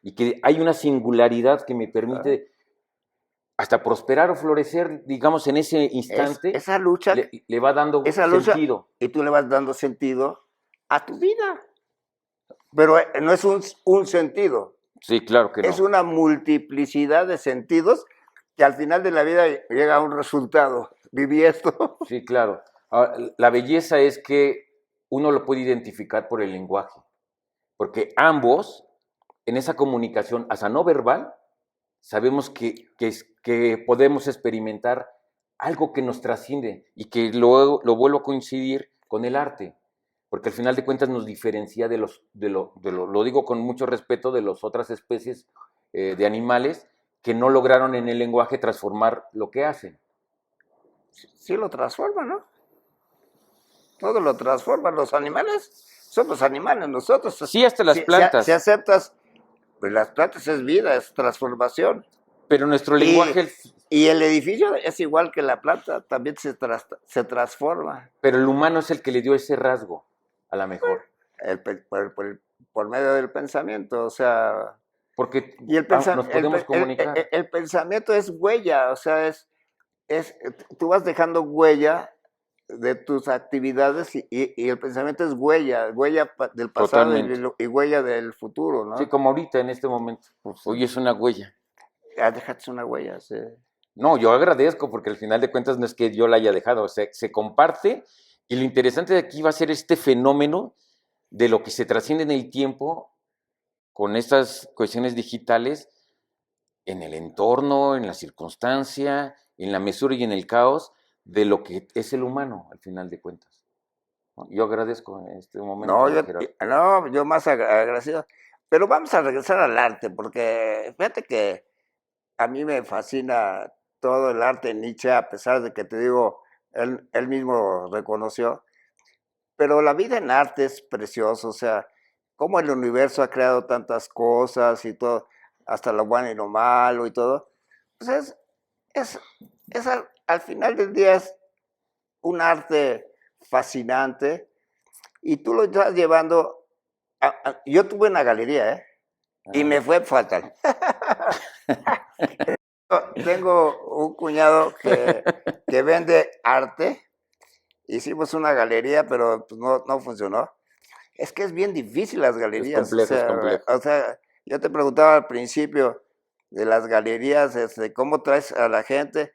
y que hay una singularidad que me permite hasta prosperar o florecer, digamos, en ese instante, Esa lucha, le va dando sentido. y tú le vas dando sentido a tu vida. Pero no es un sentido, Sí, claro que es no. una multiplicidad de sentidos que al final de la vida llega a un resultado. Viví esto. Sí, claro. Ahora, la belleza es que uno lo puede identificar por el lenguaje, porque ambos, en esa comunicación hasta no verbal, sabemos que podemos experimentar algo que nos trasciende y que luego lo vuelvo a coincidir con el arte, porque al final de cuentas nos diferencia lo digo con mucho respeto, de las otras especies de animales que no lograron en el lenguaje transformar lo que hacen. Sí lo transforma, ¿no? Todo lo transforma. Los animales son los animales. Nosotros, Sí, hasta las plantas, si aceptas, pues las plantas es vida, es transformación. pero nuestro Y, lenguaje, y el edificio es igual que la planta, también se transforma pero el humano es el que le dio ese rasgo, a la mejor. por medio del pensamiento. O sea, Porque y nos podemos comunicar. el pensamiento es huella, o sea, tú vas dejando huella de tus actividades y el pensamiento es huella, del pasado Totalmente. y huella del futuro, Sí, ¿no? como ahorita, en este momento. Pues, Hoy es una huella. ya dejaste una huella, sí. No, yo agradezco porque al final de cuentas no es que yo la haya dejado, se comparte y lo interesante de aquí va a ser este fenómeno de lo que se trasciende en el tiempo con estas cuestiones digitales en el entorno, en la circunstancia, en la mesura y en el caos de lo que es el humano al final de cuentas, ¿no? Yo agradezco en este No, momento, Gerardo. no, yo más agradecido. Pero vamos a regresar al arte, porque fíjate que a mí me fascina todo el arte de Nietzsche, a pesar de que te digo, él mismo reconoció. Pero la vida en arte es preciosa, o sea, cómo el universo ha creado tantas cosas y todo, hasta lo bueno y lo malo y todo. Pues es, al final del día es un arte fascinante y tú lo estás llevando. Yo tuve una galería, ¿eh? Y me fue fatal. Tengo un cuñado que vende arte. Hicimos una galería, pero pues, no funcionó. Es que es bien difícil las Es galerías. complejo, es complejo. O sea, yo te preguntaba al principio de las galerías, cómo traes a la gente.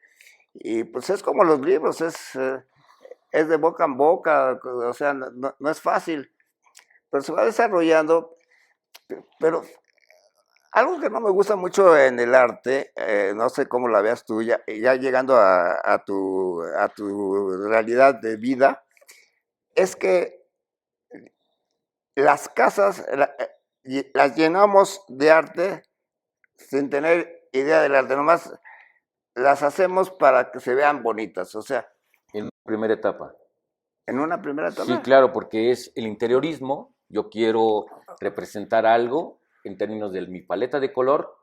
Y pues es como los libros, es de boca en boca, o sea, no es fácil. Pero se va desarrollando. Pero algo que no me gusta mucho en el arte, no sé cómo la veas tú, ya llegando a tu realidad de vida, es que las casas las llenamos de arte sin tener idea del arte, nomás las hacemos para que se vean bonitas, o sea, En primera etapa. en una primera Sí, toma. claro, porque es el interiorismo. Yo quiero representar algo en términos de mi paleta de color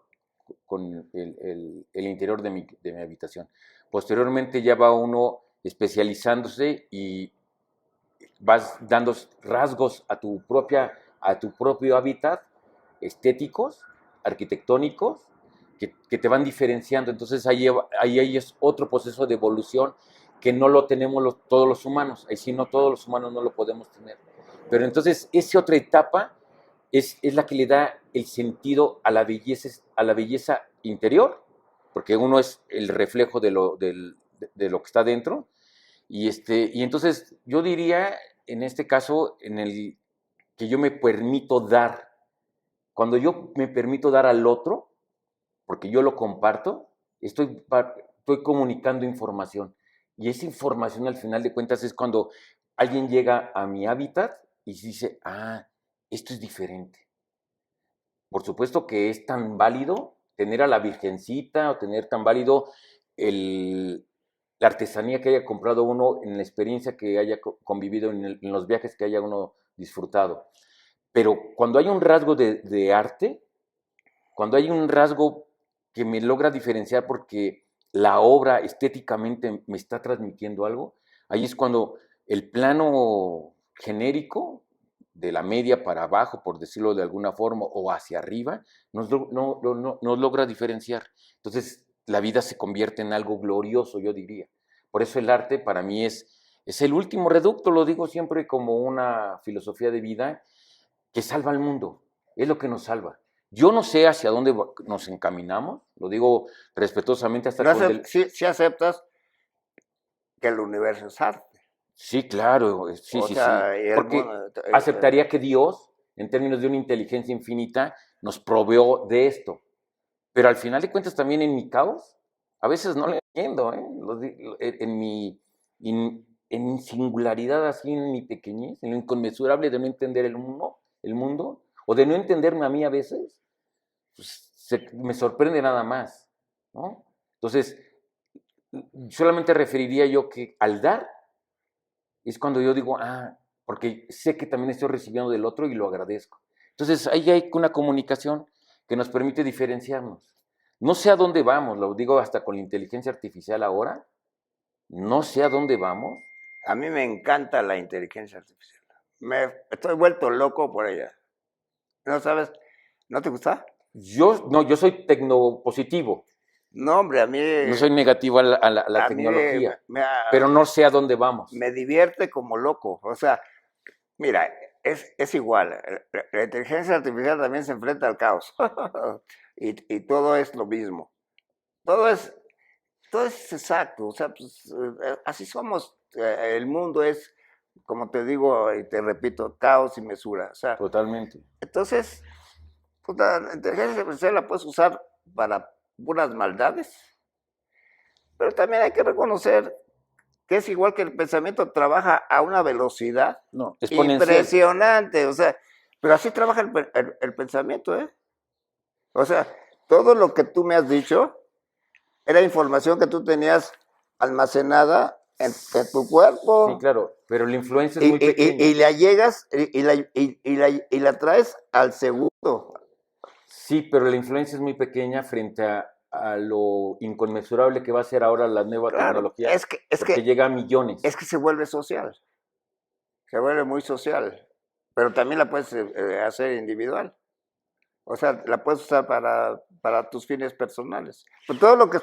con el interior de mi habitación. Posteriormente ya va uno especializándose y vas dando rasgos a tu propio hábitat, estéticos, arquitectónicos, que te van diferenciando. Entonces ahí es otro proceso de evolución que no lo tenemos todos los humanos. Ahí sí no todos los humanos no lo podemos tener. Pero entonces esa otra etapa es la que le da el sentido a la belleza interior, porque uno es el reflejo de lo que está dentro, y entonces yo diría, en este caso, en el que yo me permito dar, cuando yo me permito dar al otro, porque yo lo comparto, estoy comunicando información. Y esa información al final de cuentas es cuando alguien llega a mi hábitat y dice, ah, esto es diferente. Por supuesto que es tan válido tener a la Virgencita o tener tan válido el, la artesanía que haya comprado uno en la experiencia que haya convivido en los viajes que haya uno disfrutado. Pero cuando hay un rasgo de arte, cuando hay un rasgo que me logra diferenciar porque la obra estéticamente me está transmitiendo algo, ahí es cuando el plano genérico de la media para abajo, por decirlo de alguna forma, o hacia arriba, nos logra diferenciar. Entonces, la vida se convierte en algo glorioso, yo diría. Por eso el arte para mí es el último reducto, lo digo siempre como una filosofía de vida que salva al mundo, es lo que nos salva. Yo no sé hacia dónde nos encaminamos, lo digo respetuosamente hasta No con del... si aceptas que el universo es arte, Sí, claro, sí, o sí, sí, sea, y el porque mundo, aceptaría que Dios, en términos de una inteligencia infinita, nos proveó de esto. Pero al final de cuentas también en mi caos, a veces no lo entiendo, ¿eh? En mi singularidad así, en mi pequeñez, en lo inconmensurable de no entender el mundo, o de no entenderme a mí a veces, pues me sorprende nada más, ¿no? Entonces, solamente referiría yo que al dar es cuando yo digo, ah, porque sé que también estoy recibiendo del otro y lo agradezco. Entonces, ahí hay una comunicación que nos permite diferenciarnos. No sé a dónde vamos, lo digo hasta con la inteligencia artificial ahora, no sé a dónde vamos. a mí me encanta la inteligencia artificial. Estoy vuelto loco por ella. ¿No sabes? ¿No te gusta? No, yo soy tecnopositivo. No, hombre, a mí, No soy negativo a la a mí tecnología, pero no sé a dónde vamos. me divierte como loco. O sea, mira, es igual. La inteligencia artificial también se enfrenta al caos. Y todo es lo mismo. Todo es, todo es exacto. O sea, pues, así somos. El mundo es, como te digo y te repito, caos y mesura. O sea, Totalmente. entonces, puta, la inteligencia artificial la puedes usar para puras maldades, pero también hay que reconocer que es igual que el pensamiento trabaja a una velocidad No, exponencial. impresionante, o sea, pero así trabaja el pensamiento, ¿eh? O sea, todo lo que tú me has dicho era información que tú tenías almacenada en tu Sí, cuerpo claro, pero la influencia es y, muy pequeña. y la llegas y la traes al segundo. Sí, pero la influencia es muy pequeña frente a lo inconmensurable que va a ser ahora la nueva Claro, tecnología, porque llega a millones. es que se vuelve social, se vuelve muy social, pero también la puedes hacer individual. O sea, la puedes usar para tus fines personales. Pero todo lo que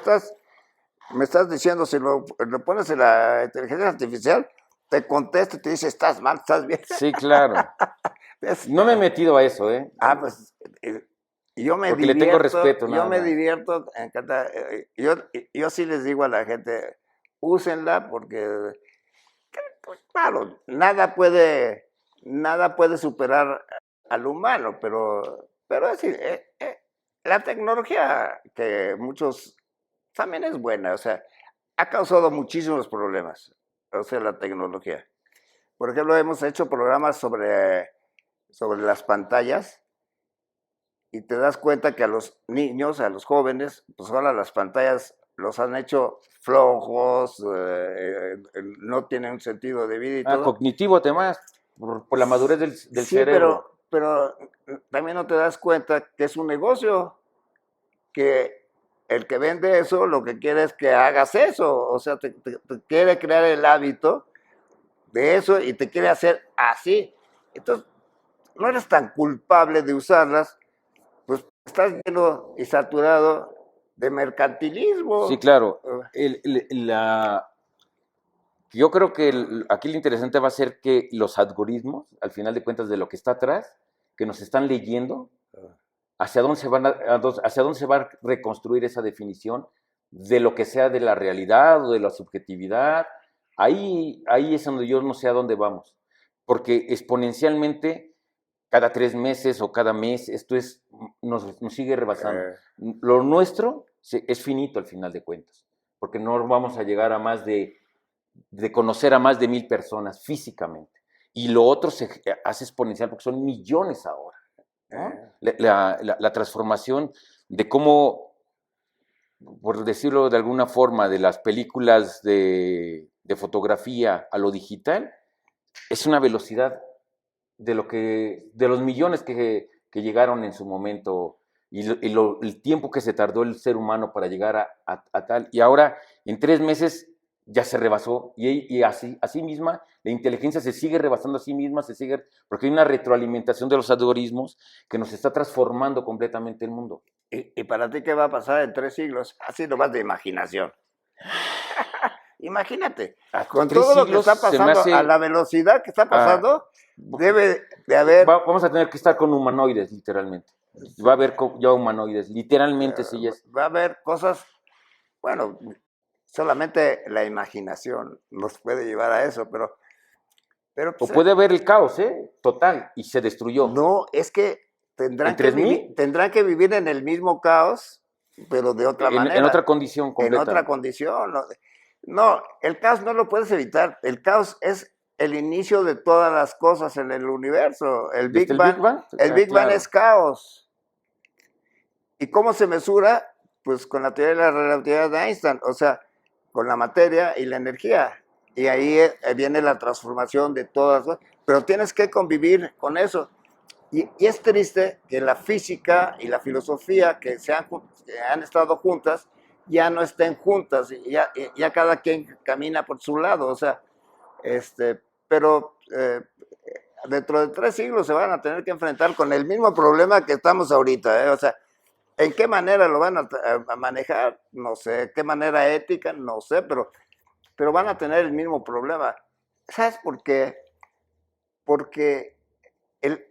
me estás diciendo, si lo pones en la inteligencia artificial, te contesta y te dice, estás mal, estás bien. Sí, claro. Es- No me he metido a eso, ¿eh? pues eh, Porque le tengo respeto yo nada me más. divierto, me encanta. Yo sí les digo a la gente, úsenla porque, pues, claro, nada puede superar al humano, pero es decir, la tecnología que muchos también es buena, o sea, ha causado muchísimos problemas, o sea, la tecnología. Por ejemplo, hemos hecho programas sobre las pantallas y te das cuenta que a los niños, a los jóvenes, pues ahora las pantallas los han hecho flojos, no tienen un sentido de vida y Ah, todo. cognitivo además, por la madurez del Sí, cerebro. pero también no te das cuenta que es un negocio, que el que vende eso lo que quiere es que hagas eso, o sea, te quiere crear el hábito de eso y te quiere hacer así. Entonces, no eres tan culpable de usarlas, pues estás lleno y saturado de Sí, mercantilismo. claro. Yo creo que aquí lo interesante va a ser que los algoritmos, al final de cuentas, de lo que está atrás, que nos están leyendo, hacia dónde hacia dónde se va a reconstruir esa definición de lo que sea de la realidad o de la subjetividad. Ahí es donde yo no sé a dónde vamos, porque exponencialmente cada 3 meses o cada mes nos sigue rebasando. Eh, Lo nuestro es finito al final de cuentas, porque no vamos a llegar a más de conocer a más de 1000 personas físicamente. Y lo otro se hace exponencial porque son millones ahora, ¿no? eh, La transformación de cómo, por decirlo de alguna forma, de las películas de fotografía a lo digital, es una velocidad de los millones que llegaron en su momento el tiempo que se tardó el ser humano para llegar a tal. Y ahora, en 3 meses, ya se rebasó. Y así misma, la inteligencia se sigue rebasando a sí misma, porque hay una retroalimentación de los algoritmos que nos está transformando completamente el mundo. y para ti, ¿qué va a pasar en 3 siglos? Así nomás de imaginación. Imagínate, A con tres todo lo que siglos está se me pasando, a hace... la velocidad que está ah, pasando, debe de haber, vamos a tener que estar con humanoides, literalmente. Va a haber ya humanoides, literalmente sí es. va a haber cosas, bueno, solamente la imaginación nos puede llevar a eso, pero O pues, puede haber el caos, ¿eh? Total, y se destruyó. no, es que ¿En 3000? tendrán que vivir en el mismo caos, pero de otra En manera, otra condición en otra completa. condición. No, no, el caos no lo puedes evitar. El caos es el inicio de todas las cosas en el universo. ¿Desde el Big Bang? El Big Bang es Claro. caos. ¿Y cómo se mesura? Pues con la teoría de la relatividad de Einstein, o sea, con la materia y la energía. Y ahí viene la transformación de todas, pero tienes que convivir con eso. Y es triste que la física y la filosofía que han estado juntas ya no estén juntas, y ya cada quien camina por su lado, o sea, pero dentro de 3 siglos se van a tener que enfrentar con el mismo problema que estamos ahorita, o sea, ¿En qué manera lo van a manejar? No sé. ¿Qué manera ética? No sé, pero van a tener el mismo problema. ¿Sabes por qué? Porque el,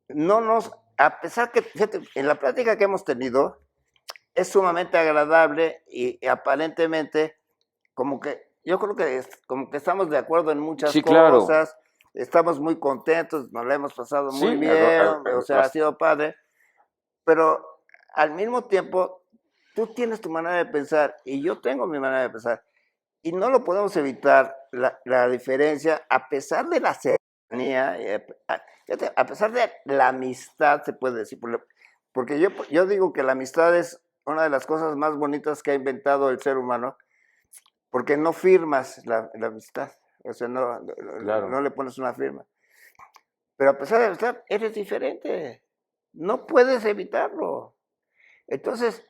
no nos, a pesar que, fíjate, en la plática que hemos tenido, es sumamente agradable y aparentemente como que, yo creo que como que estamos de acuerdo en muchas Sí, claro. cosas, estamos muy contentos, nos la hemos pasado muy Sí, bien, o sea, ha sido padre, pero al mismo tiempo tú tienes tu manera de pensar y yo tengo mi manera de pensar y no lo podemos evitar la diferencia a pesar de la cercanía, fíjate, a pesar de la amistad, se puede decir, porque yo digo que la amistad es una de las cosas más bonitas que ha inventado el ser humano, porque no firmas la amistad, o sea, no claro. le pones una firma. Pero a pesar de la amistad, eres diferente, no puedes evitarlo. Entonces,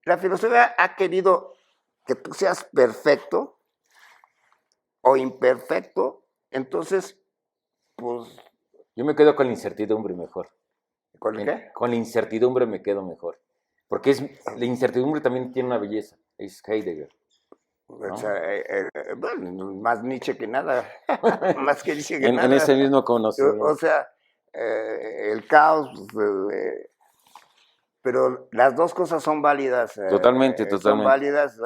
la filosofía ha querido que tú seas perfecto o imperfecto, entonces, pues, Yo me quedo con la incertidumbre mejor. ¿con qué? Con la incertidumbre me quedo mejor. Porque la incertidumbre también tiene una belleza. Es Heidegger, O ¿no? sea, bueno, más Nietzsche que nada, más que Nietzsche que En nada. ese mismo O conocimiento. sea, el caos, pues, pero las dos cosas Totalmente, son totalmente. válidas.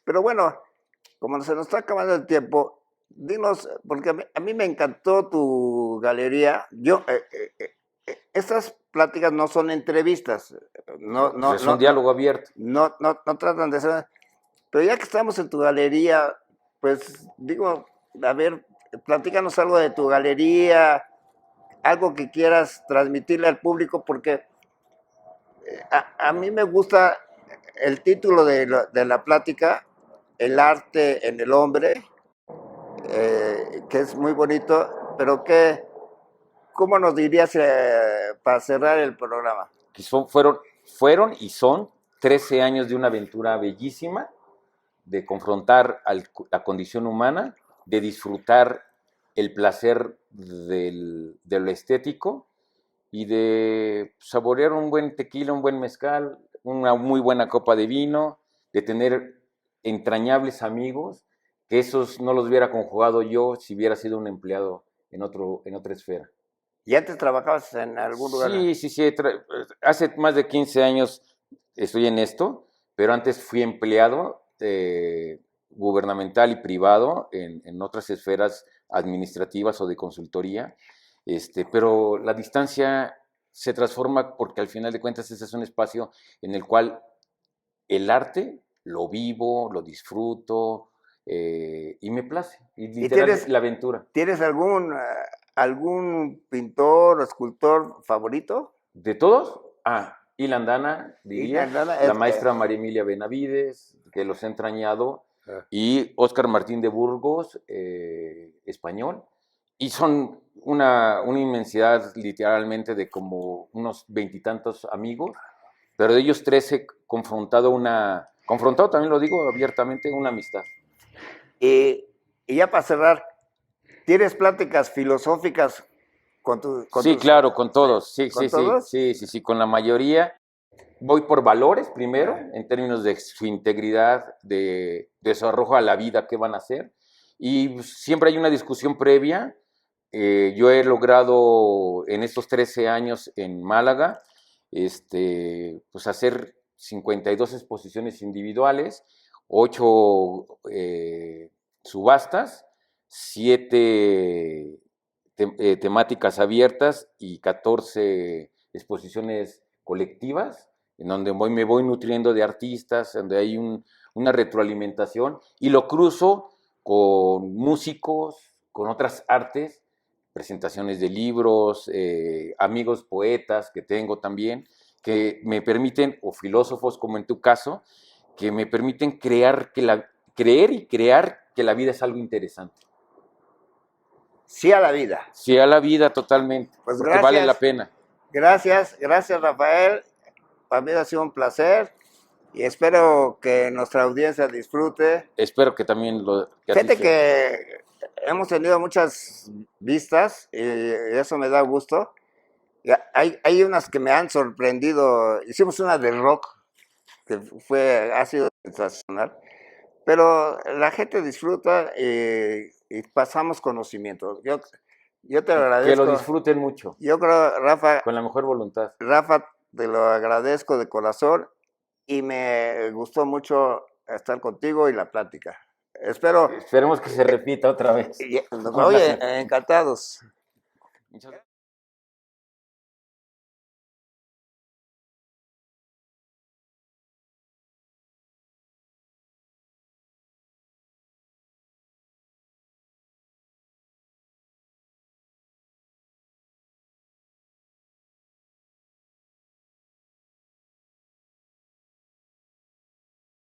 Pero bueno, como se nos está acabando el tiempo, dinos, porque a mí me encantó tu galería. Estas pláticas no son entrevistas, no, Pues no, es un no, no, diálogo abierto. no tratan de ser. Pero ya que estamos en tu galería, pues digo, a ver, platícanos algo de tu galería, algo que quieras transmitirle al público, porque a mí me gusta el título de la plática, El arte en el hombre, que es muy bonito, pero ¿cómo nos dirías para cerrar el programa? Que fueron y son 13 años de una aventura bellísima, de confrontar la condición humana, de disfrutar el placer de lo estético y de saborear un buen tequila, un buen mezcal, una muy buena copa de vino, de tener entrañables amigos, que esos no los hubiera conjugado yo si hubiera sido un empleado en otra esfera. ¿Y antes trabajabas en algún lugar? Sí, sí, sí. Hace más de 15 años estoy en esto, pero antes fui empleado gubernamental y privado en otras esferas administrativas o de consultoría. Pero la distancia se transforma porque al final de cuentas ese es un espacio en el cual el arte lo vivo, lo disfruto y me place. Y ¿Y literal la aventura. tienes algún pintor o escultor favorito? ¿De todos? Ilan Dana, Y diría, nada, la maestra María Emilia Benavides, que los ha entrañado, y Óscar Martín de Burgos, español, y son una inmensidad literalmente de como unos veintitantos amigos, pero de ellos tres he confrontado también lo digo abiertamente, una amistad. y, y ya para cerrar, ¿tienes pláticas filosóficas con Sí, tus, claro, con todos, sí, con sí, sí, todos? sí, sí, sí, con la mayoría. Voy por valores primero, en términos de su integridad, de su arrojo a la vida, qué van a hacer. Y siempre hay una discusión previa. Yo he logrado en estos 13 años en Málaga, pues hacer 52 exposiciones individuales, 8 subastas, 7 temáticas abiertas y 14 exposiciones colectivas en donde me voy nutriendo de artistas, donde hay una retroalimentación y lo cruzo con músicos, con otras artes, presentaciones de libros, amigos poetas que tengo también, que me permiten, o filósofos como en tu caso, que me permiten creer y crear que la vida es algo interesante. Sí a la vida. Sí, a la vida totalmente, Pues porque vale la gracias, pena. gracias Rafael. Para mí ha sido un placer y espero que nuestra audiencia disfrute. Espero que así Fíjate sea. que hemos tenido muchas vistas y eso me da gusto. Hay unas que me han sorprendido. Hicimos una de rock, que ha sido sensacional, pero la gente disfruta y pasamos conocimiento. Yo te lo Que lo agradezco. disfruten mucho, Yo creo, con la mejor voluntad. Rafa, te lo agradezco de corazón y me gustó mucho estar contigo y la plática. Espero, Esperemos que se repita otra vez. Un oye, placer. encantados. Muchas gracias.